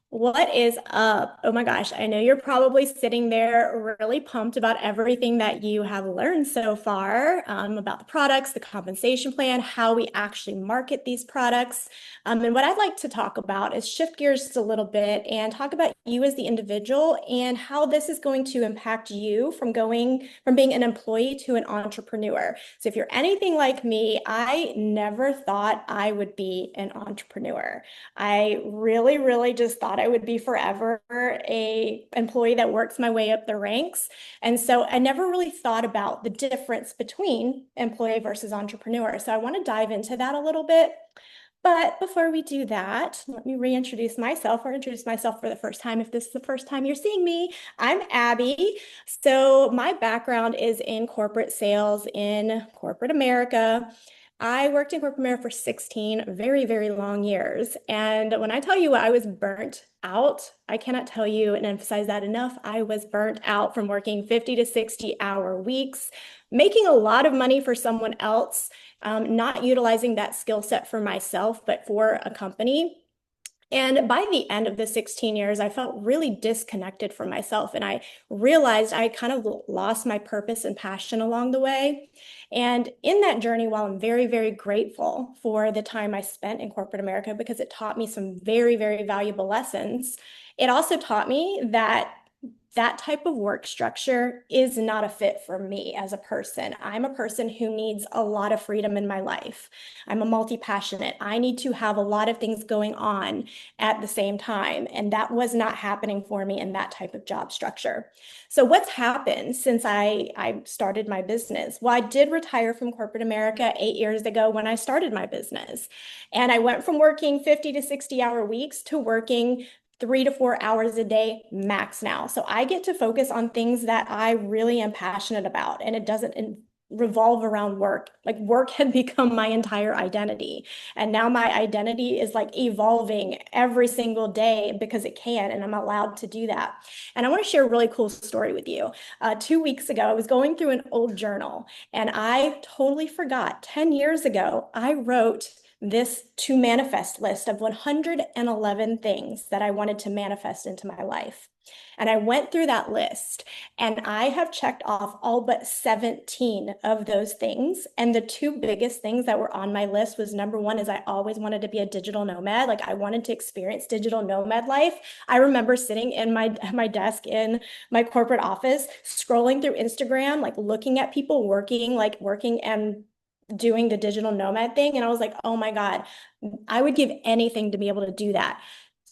What is up? Oh my gosh, I know you're probably sitting there really pumped about everything that you have learned so far, about the products, the compensation plan, how we actually market these products. And what I'd like to talk about is shift gears just a little bit and talk about you as the individual and how this is going to impact you from being an employee to an entrepreneur. So if you're anything like me, I never thought I would be an entrepreneur. I really, really just thought I would be forever a employee that works my way up the ranks. And so I never really thought about the difference between employee versus entrepreneur. So I want to dive into that a little bit. But before we do that, let me reintroduce myself or introduce myself for the first time. If this is the first time you're seeing me, I'm Abby. So my background is in corporate sales in corporate America. I worked in corporate America for 16 very, very long years. And when I tell you I was burnt out, I cannot tell you and emphasize that enough. I was burnt out from working 50 to 60-hour weeks, making a lot of money for someone else, not utilizing that skill set for myself, but for a company. And by the end of the 16 years, I felt really disconnected from myself. And I realized I kind of lost my purpose and passion along the way. And in that journey, while I'm very, very grateful for the time I spent in corporate America, because it taught me some very, very valuable lessons, it also taught me that that type of work structure is not a fit for me as a person. I'm a person who needs a lot of freedom in my life. I'm a multi-passionate. I need to have a lot of things going on at the same time. And that was not happening for me in that type of job structure. So what's happened since I started my business? Well, I did retire from corporate America 8 years ago when I started my business. And I went from working 50 to 60-hour weeks to working 3 to 4 hours a day max now. So I get to focus on things that I really am passionate about, and it doesn't revolve around work. Like work had become my entire identity. And now my identity is like evolving every single day because it can, and I'm allowed to do that. And I want to share a really cool story with you. 2 weeks ago, I was going through an old journal and I totally forgot 10 years ago, I wrote this to manifest list of 111 things that I wanted to manifest into my life. And I went through that list and I have checked off all but 17 of those things. And the two biggest things that were on my list was, number one, is I always wanted to be a digital nomad. Like I wanted to experience digital nomad life. I remember sitting in my desk in my corporate office, scrolling through Instagram, like looking at people working and doing the digital nomad thing. And I was like, oh my God, I would give anything to be able to do that.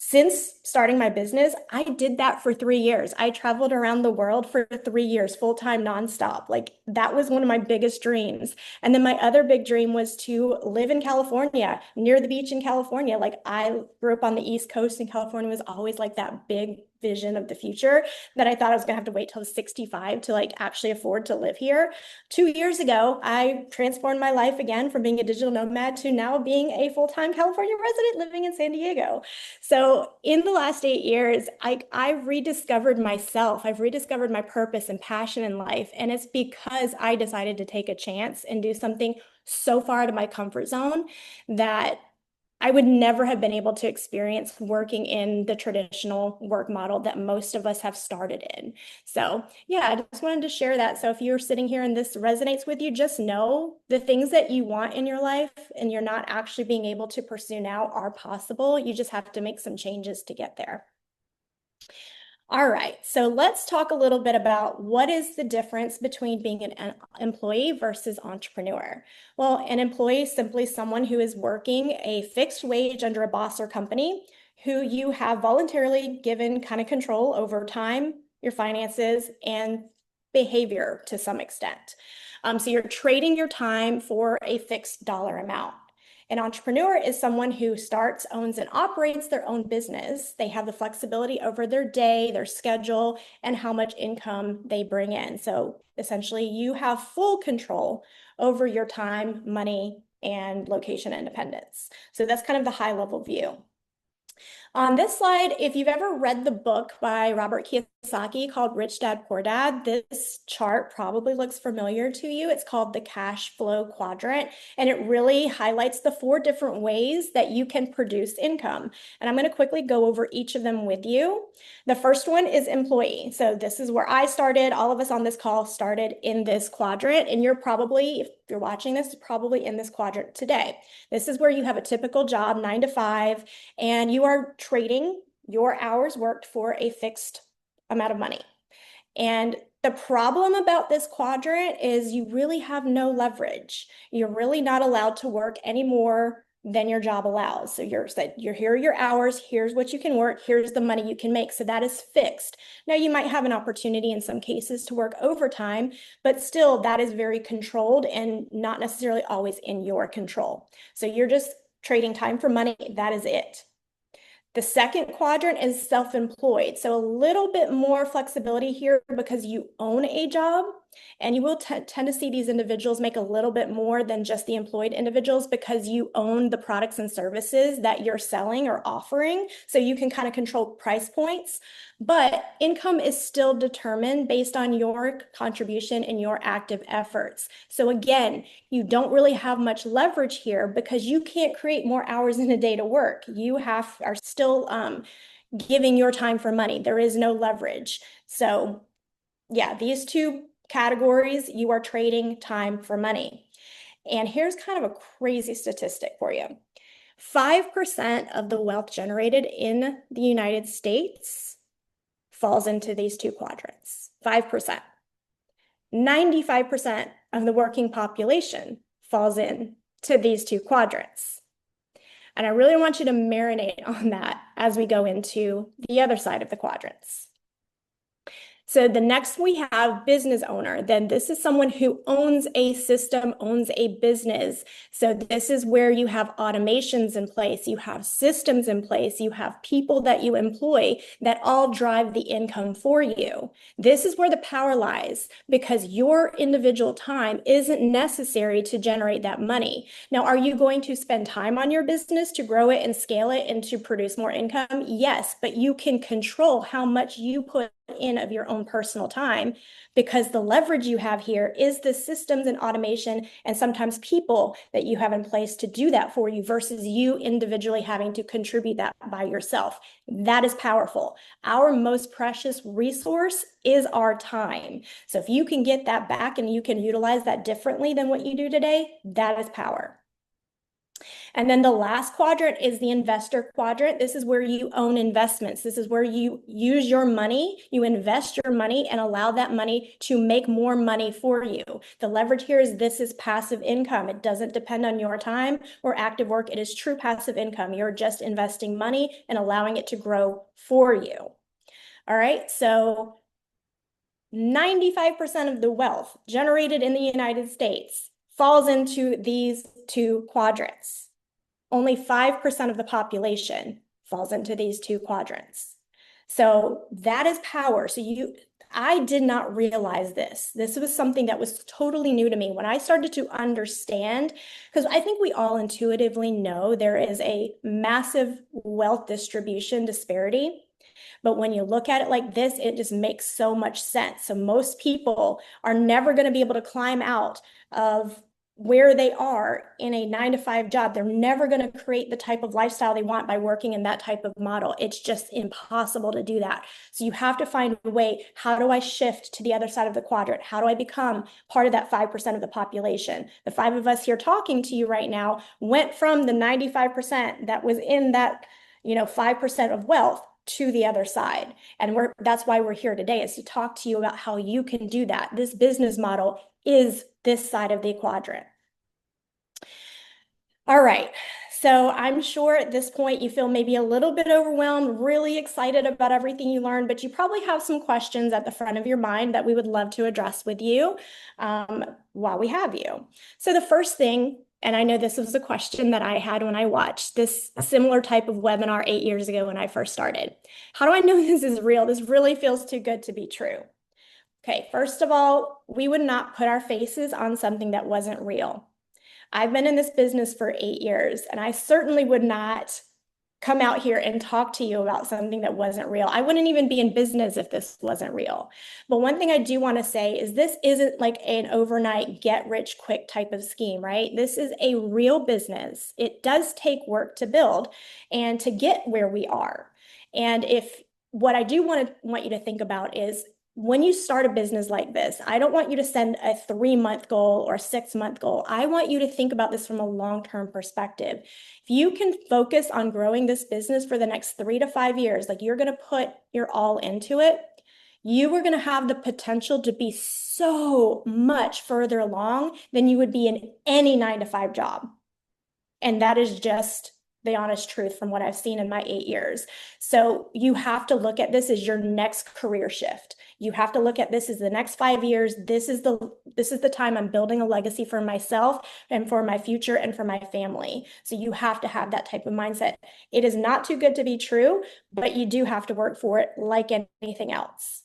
Since starting my business, I did that for 3 years. I traveled around the world for 3 years, full-time, nonstop. Like that was one of my biggest dreams. And then my other big dream was to live in California, near the beach in California. Like I grew up on the East Coast, and California was always like that big vision of the future that I thought I was gonna have to wait till 65 to like actually afford to live here. 2 years ago, I transformed my life again from being a digital nomad to now being a full-time California resident living in San Diego. So in the last 8 years, I've rediscovered myself. I've rediscovered my purpose and passion in life. And it's because I decided to take a chance and do something so far out of my comfort zone that I would never have been able to experience working in the traditional work model that most of us have started in. So yeah, I just wanted to share that. So if you're sitting here and this resonates with you, just know the things that you want in your life and you're not actually being able to pursue now are possible. You just have to make some changes to get there. All right, so let's talk a little bit about what is the difference between being an employee versus entrepreneur. Well, an employee is simply someone who is working a fixed wage under a boss or company who you have voluntarily given kind of control over time, your finances, and behavior to some extent. So you're trading your time for a fixed dollar amount. An entrepreneur is someone who starts, owns, and operates their own business. They have the flexibility over their day, their schedule, and how much income they bring in. So essentially, you have full control over your time, money, and location independence. So that's kind of the high-level view. On this slide, if you've ever read the book by Robert Kiyosaki called Rich Dad, Poor Dad, this chart probably looks familiar to you. It's called the cash flow quadrant, and it really highlights the 4 different ways that you can produce income. And I'm going to quickly go over each of them with you. The first one is employee. So this is where I started. All of us on this call started in this quadrant, and you're probably, if you're watching this, probably in this quadrant today. This is where you have a typical job, 9 to 5, and you are trading your hours worked for a fixed amount of money. And the problem about this quadrant is you really have no leverage. You're really not allowed to work any more than your job allows. So you're said, here are your hours, here's what you can work, here's the money you can make. So that is fixed. Now you might have an opportunity in some cases to work overtime, but still that is very controlled and not necessarily always in your control. So you're just trading time for money, that is it. The second quadrant is self-employed. So a little bit more flexibility here because you own a job, and you will tend to see these individuals make a little bit more than just the employed individuals because you own the products and services that you're selling or offering. So you can kind of control price points, but income is still determined based on your contribution and your active efforts. So again, you don't really have much leverage here because you can't create more hours in a day to work. You are still giving your time for money. There is no leverage. So yeah, these 2 categories, you are trading time for money. And here's kind of a crazy statistic for you. 5% of the wealth generated in the United States falls into these 2 quadrants, 5%. 95% of the working population falls into these 2 quadrants. And I really want you to marinate on that as we go into the other side of the quadrants. So the next we have business owner. Then this is someone who owns a system, owns a business. So this is where you have automations in place, you have systems in place, you have people that you employ that all drive the income for you. This is where the power lies because your individual time isn't necessary to generate that money. Now, are you going to spend time on your business to grow it and scale it and to produce more income? Yes, but you can control how much you put in of your own personal time because the leverage you have here is the systems and automation and sometimes people that you have in place to do that for you versus you individually having to contribute that by yourself. That is powerful. Our most precious resource is our time. So if you can get that back and you can utilize that differently than what you do today, that is power. And then the last quadrant is the investor quadrant. This is where you own investments. This is where you use your money, you invest your money and allow that money to make more money for you. The leverage here is this is passive income. It doesn't depend on your time or active work. It is true passive income. You're just investing money and allowing it to grow for you. All right, so 95% of the wealth generated in the United States falls into these two quadrants. Only 5% of the population falls into these two quadrants. So that is power. I did not realize this. This was something that was totally new to me when I started to understand, because I think we all intuitively know there is a massive wealth distribution disparity. But when you look at it like this, it just makes so much sense. So most people are never going to be able to climb out of where they are in a 9-to-5 job. They're never going to create the type of lifestyle they want by working in that type of model. It's just impossible to do that. So you have to find a way. How do I shift to the other side of the quadrant? How do I become part of that 5% of the population? The 5 of us here talking to you right now went from the 95% that was in that 5% of wealth to the other side. And that's why we're here today, is to talk to you about how you can do that. This business model is this side of the quadrant. All right. So I'm sure at this point you feel maybe a little bit overwhelmed, really excited about everything you learned, but you probably have some questions at the front of your mind that we would love to address with you while we have you. So the first thing, and I know this was a question that I had when I watched this similar type of webinar 8 years ago when I first started. How do I know this is real? This really feels too good to be true. Okay, first of all, we would not put our faces on something that wasn't real. I've been in this business for 8 years, and I certainly would not come out here and talk to you about something that wasn't real. I wouldn't even be in business if this wasn't real. But one thing I do want to say is this isn't like an overnight get rich quick type of scheme, right? This is a real business. It does take work to build and to get where we are. And what I do want you to think about is, when you start a business like this, I don't want you to send a 3-month goal or a 6-month goal. I want you to think about this from a long-term perspective. If you can focus on growing this business for the next 3 to 5 years, like you're going to put your all into it, you are going to have the potential to be so much further along than you would be in any 9-to-5 job. And that is just the honest truth from what I've seen in my 8 years. So you have to look at this as your next career shift. You have to look at this as the next 5 years. This is the time I'm building a legacy for myself and for my future and for my family. So you have to have that type of mindset. It is not too good to be true, but you do have to work for it like anything else.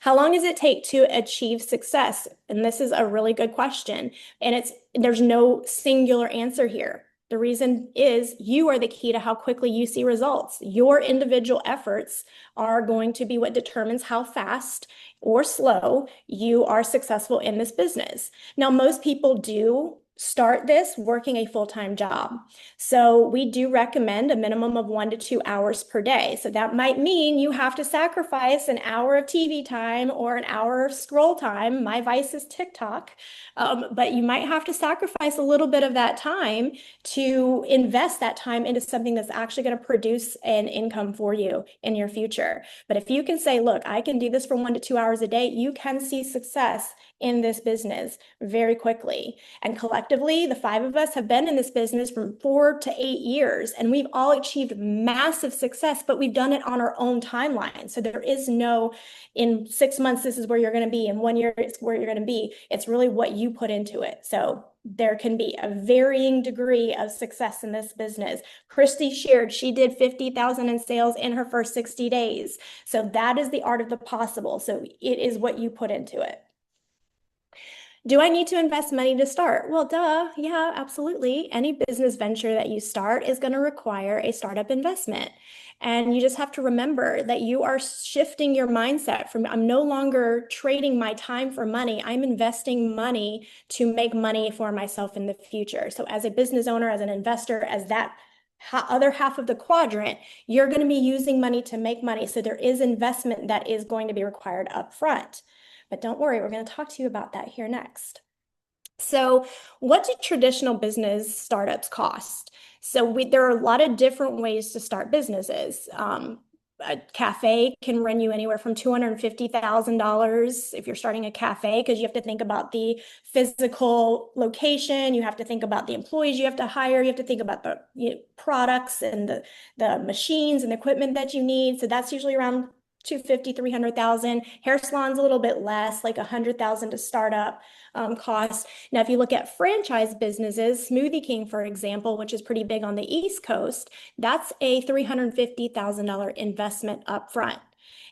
How long does it take to achieve success? And this is a really good question. And there's no singular answer here. The reason is you are the key to how quickly you see results. Your individual efforts are going to be what determines how fast or slow you are successful in this business. Now, most people do start this working a full-time job. So we do recommend a minimum of 1 to 2 hours per day. So that might mean you have to sacrifice an hour of TV time or an hour of scroll time. My vice is TikTok. But you might have to sacrifice a little bit of that time to invest that time into something that's actually going to produce an income for you in your future. But if you can say, look, I can do this for 1 to 2 hours a day, you can see success in this business very quickly. And collectively, the 5 of us have been in this business from 4 to 8 years, and we've all achieved massive success, but we've done it on our own timeline. So there is no, in 6 months, this is where you're going to be. In 1 year, it's where you're going to be. It's really what you put into it. So there can be a varying degree of success in this business. Christy shared she did 50,000 in sales in her first 60 days. So that is the art of the possible. So it is what you put into it. Do I need to invest money to start? Well, duh. Yeah, absolutely. Any business venture that you start is going to require a startup investment. And you just have to remember that you are shifting your mindset from, I'm no longer trading my time for money. I'm investing money to make money for myself in the future. So as a business owner, as an investor, as that other half of the quadrant, you're going to be using money to make money. So there is investment that is going to be required up front. But don't worry, we're going to talk to you about that here next. So, what do traditional business startups cost? So, there are a lot of different ways to start businesses. A cafe can run you anywhere from $250,000 if you're starting a cafe, because you have to think about the physical location, you have to think about the employees you have to hire, you have to think about the products and the machines and equipment that you need. So that's usually around 250, 300,000. Hair salons a little bit less, like 100,000 to start up cost. Now, if you look at franchise businesses, Smoothie King, for example, which is pretty big on the East Coast, that's a $350,000 investment up front.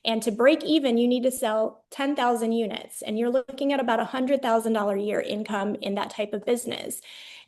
And to break even, you need to sell 10,000 units, and you're looking at about $100,000 a year income in that type of business.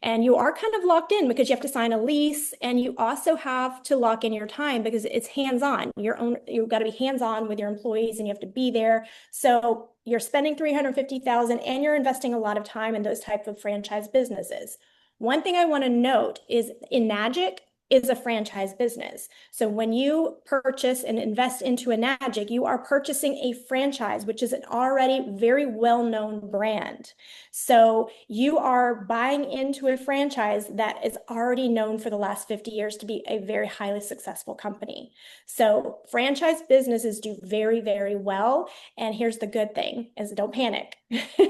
And you are kind of locked in because you have to sign a lease, and you also have to lock in your time because it's hands-on. You've got to be hands-on with your employees, and you have to be there. So you're spending $350,000 and you're investing a lot of time in those type of franchise businesses. One thing I want to note is Enagic is a franchise business. So when you purchase and invest into Enagic, you are purchasing a franchise, which is an already very well-known brand. So you are buying into a franchise that is already known for the last 50 years to be a very highly successful company. So franchise businesses do very, very well. And here's the good thing is don't panic.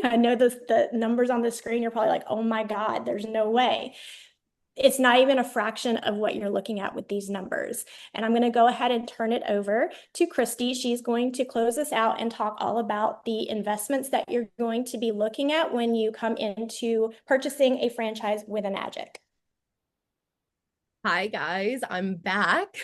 I know the numbers on the screen, you're probably like, oh my God, there's no way. It's not even a fraction of what you're looking at with these numbers. And I'm going to go ahead and turn it over to Christy. She's going to close us out and talk all about the investments that you're going to be looking at when you come into purchasing a franchise with Enagic. Hi guys, I'm back.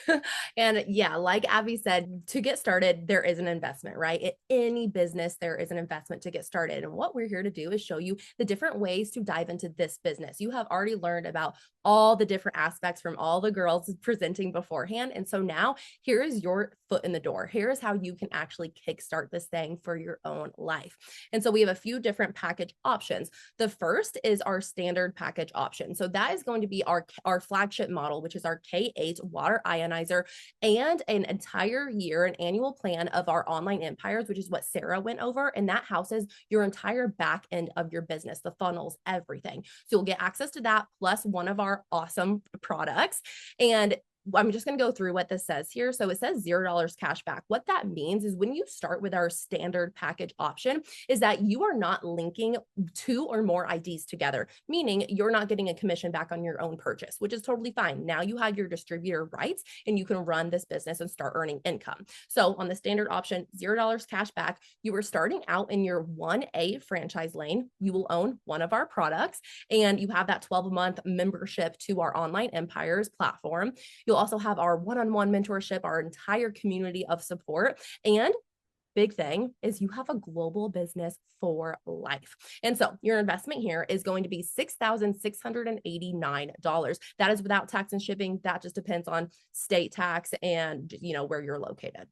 And yeah, like Abby said, to get started, there is an investment, right? In any business, there is an investment to get started. And what we're here to do is show you the different ways to dive into this business. You have already learned about all the different aspects from all the girls presenting beforehand. And so now here is your foot in the door. Here is how you can actually kickstart this thing for your own life. And so we have a few different package options. The first is our standard package option. So that is going to be our flagship model, which is our K8 water ionizer, and an entire year, an annual plan of our online empires, which is what Sarah went over. And that houses your entire back end of your business, the funnels, everything. So you'll get access to that plus one of our awesome products. And I'm just going to go through what this says here. So it says $0 cash back. What that means is when you start with our standard package option is that you are not linking 2 or more IDs together, meaning you're not getting a commission back on your own purchase, which is totally fine. Now you have your distributor rights and you can run this business and start earning income. So on the standard option, $0 cash back, you are starting out in your 1A franchise lane. You will own one of our products and you have that 12-month membership to our online empires platform. You'll also have our one-on-one mentorship, our entire community of support, and big thing is you have a global business for life. And so your investment here is going to be $6,689. That is without tax and shipping. That just depends on state tax and where you're located.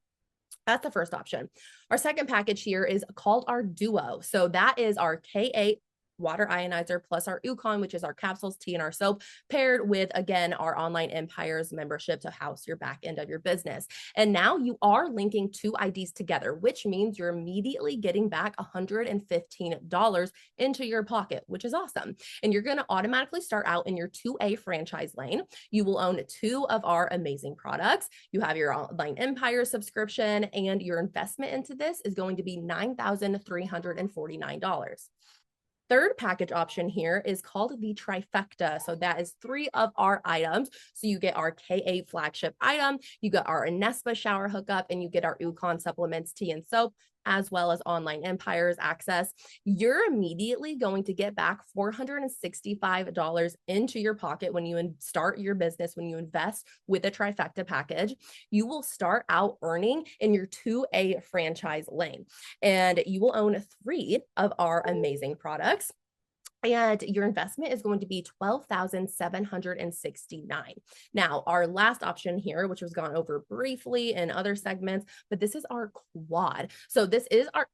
That's the first option. Our second package here is called our Duo. So that is our K8 water ionizer plus our Ukon, which is our capsules, tea, and our soap, paired with, again, our online empires membership to house your back end of your business. And now you are linking 2 IDs together, which means you're immediately getting back $115 into your pocket, which is awesome. And you're going to automatically start out in your 2A franchise lane. You will own 2 of our amazing products. You have your online empire subscription, and your investment into this is going to be $9,349. Third package option here is called the trifecta. So that is 3 of our items. So you get our K8 flagship item, you get our Inespa shower hookup, and you get our Ukon supplements, tea, and soap, as well as online empires access. You're immediately going to get back $465 into your pocket when you start your business, when you invest with a trifecta package. You will start out earning in your 2A franchise lane, and you will own 3 of our amazing products. And your investment is going to be $12,769. Now, our last option here, which was gone over briefly in other segments, but this is our quad. So this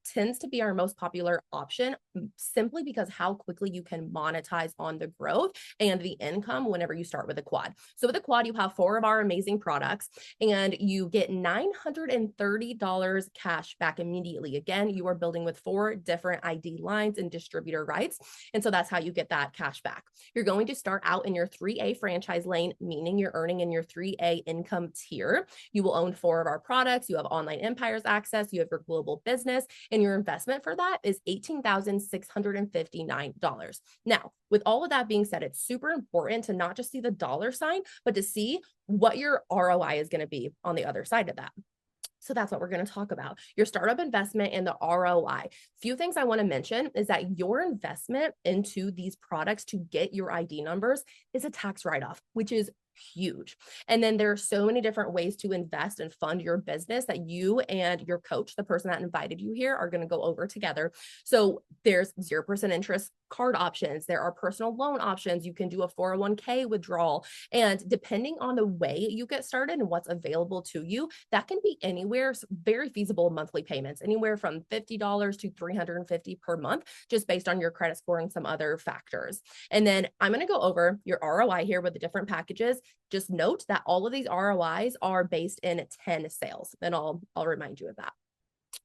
tends to be our most popular option simply because how quickly you can monetize on the growth and the income whenever you start with a quad. So with a quad, you have 4 of our amazing products and you get $930 cash back immediately. Again, you are building with 4 different ID lines and distributor rights. And so that's how you get that cash back. You're going to start out in your 3A franchise lane, meaning you're earning in your 3A income tier. You will own 4 of our products. You have online empires access. You have your global business, and your investment for that is $18,659. Now, with all of that being said, it's super important to not just see the dollar sign, but to see what your ROI is going to be on the other side of that. So that's what we're going to talk about. Your startup investment and the ROI. Few things I want to mention is that your investment into these products to get your ID numbers is a tax write-off, which is huge. And then there are so many different ways to invest and fund your business that you and your coach, the person that invited you here, are going to go over together. So there's 0% interest card options. There are personal loan options. You can do a 401k withdrawal. And depending on the way you get started and what's available to you, that can be anywhere, very feasible monthly payments, anywhere from $50 to $350 per month, just based on your credit score and some other factors. And then I'm going to go over your ROI here with the different packages. Just note that all of these ROIs are based in 10 sales, and I'll remind you of that.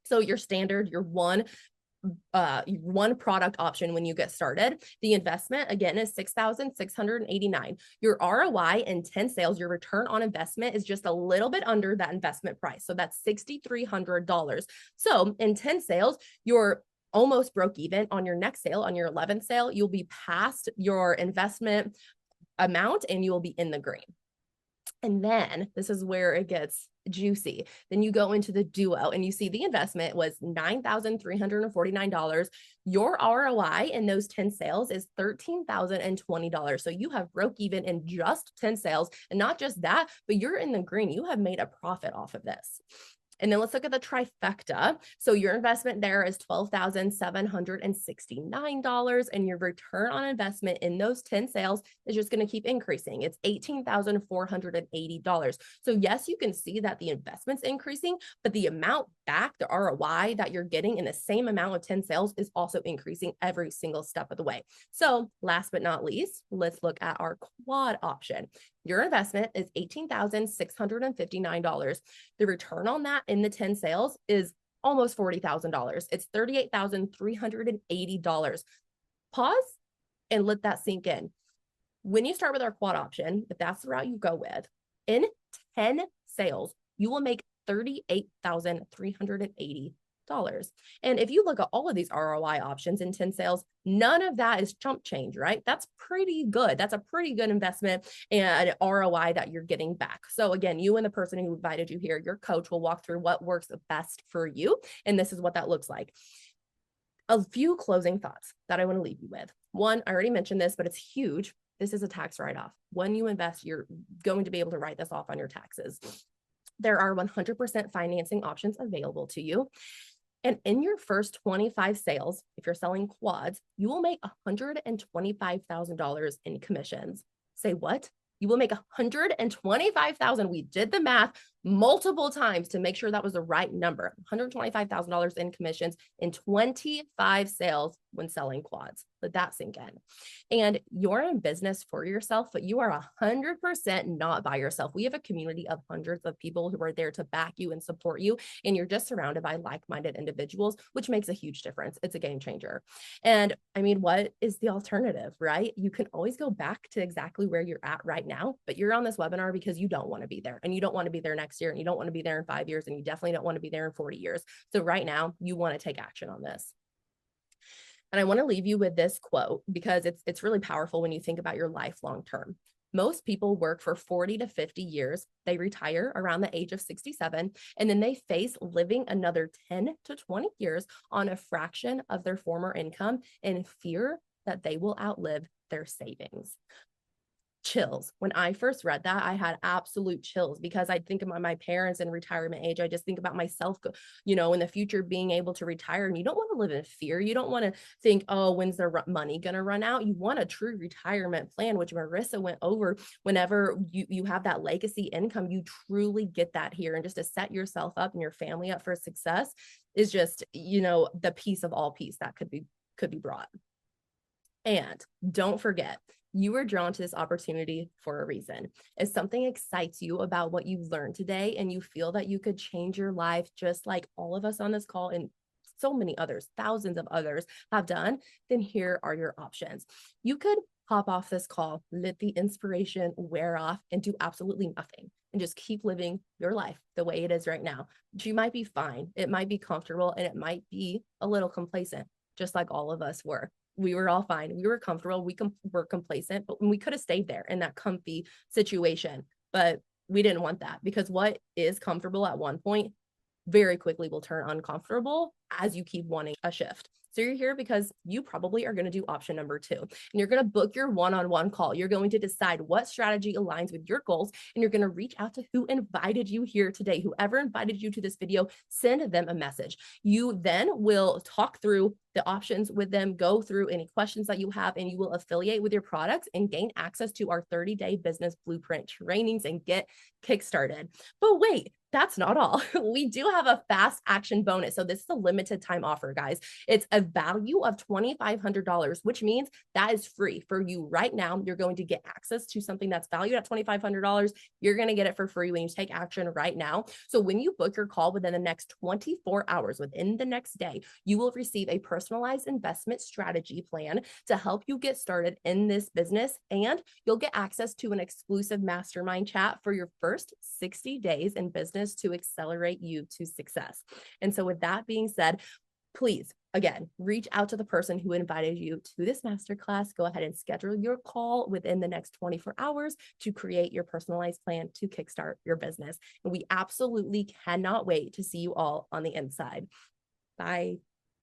So your standard, your one product option when you get started, the investment again is $6,689. Your ROI in 10 sales, your return on investment is just a little bit under that investment price. So that's $6,300. So in 10 sales, you're almost broke even. On your next sale, on your 11th sale, you'll be past your investment amount and you will be in the green. And then this is where it gets juicy. Then you go into the duo and you see the investment was $9,349. Your ROI in those 10 sales is $13,020. So you have broke even in just 10 sales. And not just that, but you're in the green. You have made a profit off of this. And then let's look at the trifecta. So your investment there is $12,769, and your return on investment in those 10 sales is just going to keep increasing. It's $18,480. So yes, you can see that the investment's increasing, but the amount back, the ROI that you're getting in the same amount of 10 sales is also increasing every single step of the way. So last but not least, let's look at our quad option. Your investment is $18,659. The return on that in the 10 sales is almost $40,000. It's $38,380. Pause and let that sink in. When you start with our quad option, if that's the route you go with, in 10 sales, you will make $38,380. And if you look at all of these ROI options in 10 sales, none of that is chump change, right? That's pretty good. That's a pretty good investment and ROI that you're getting back. So again, you and the person who invited you here, your coach, will walk through what works best for you. And this is what that looks like. A few closing thoughts that I want to leave you with. One, I already mentioned this, but it's huge. This is a tax write-off. When you invest, you're going to be able to write this off on your taxes. There are 100% financing options available to you. And in your first 25 sales, if you're selling quads, you will make $125,000 in commissions. Say what? You will make $125,000. We did the math multiple times to make sure that was the right number. $125,000 in commissions in 25 sales when selling quads. Let that sink in. And you're in business for yourself, but you are 100% not by yourself. We have a community of hundreds of people who are there to back you and support you. And you're just surrounded by like-minded individuals, which makes a huge difference. It's a game changer. And I mean, what is the alternative, right? You can always go back to exactly where you're at right now, but you're on this webinar because you don't want to be there, and you don't want to be there next year, and you don't want to be there in 5 years, and you definitely don't want to be there in 40 years. So right now you want to take action on this. And I want to leave you with this quote because it's really powerful when you think about your life long term. Most people work for 40 to 50 years. They retire around the age of 67, and then they face living another 10 to 20 years on a fraction of their former income in fear that they will outlive their savings. Chills. When I first read that, I had absolute chills because I think about my parents in retirement age. I just think about myself, in the future being able to retire. And you don't want to live in fear. You don't want to think, oh, when's their money going to run out? You want a true retirement plan, which Marissa went over. Whenever you have that legacy income, you truly get that here. And just to set yourself up and your family up for success is just, the piece of all peace that could be brought. And don't forget, you were drawn to this opportunity for a reason. If something excites you about what you've learned today and you feel that you could change your life just like all of us on this call in so many others, thousands of others have done, then here are your options. You could hop off this call, let the inspiration wear off, and do absolutely nothing and just keep living your life the way it is right now. You might be fine. It might be comfortable and it might be a little complacent, just like all of us were. We were all fine. We were comfortable. We were complacent, but we could have stayed there in that comfy situation. But we didn't want that, because what is comfortable at one point very quickly will turn uncomfortable as you keep wanting a shift. So you're here because you probably are going to do option number 2, and you're going to book your one-on-one call. You're going to decide what strategy aligns with your goals, and you're going to reach out to who invited you here today. Whoever invited you to this video, send them a message. You then will talk through the options with them, go through any questions that you have, and you will affiliate with your products and gain access to our 30-day business blueprint trainings and get kickstarted. But wait, that's not all. We do have a fast action bonus. So this is a limited time offer, guys. It's a value of $2,500, which means that is free for you right now. You're going to get access to something that's valued at $2,500. You're going to get it for free when you take action right now. So when you book your call within the next 24 hours, within the next day, you will receive a personalized investment strategy plan to help you get started in this business. And you'll get access to an exclusive mastermind chat for your first 60 days in business to accelerate you to success. And so with that being said, please, again, reach out to the person who invited you to this masterclass. Go ahead and schedule your call within the next 24 hours to create your personalized plan to kickstart your business. And we absolutely cannot wait to see you all on the inside. Bye.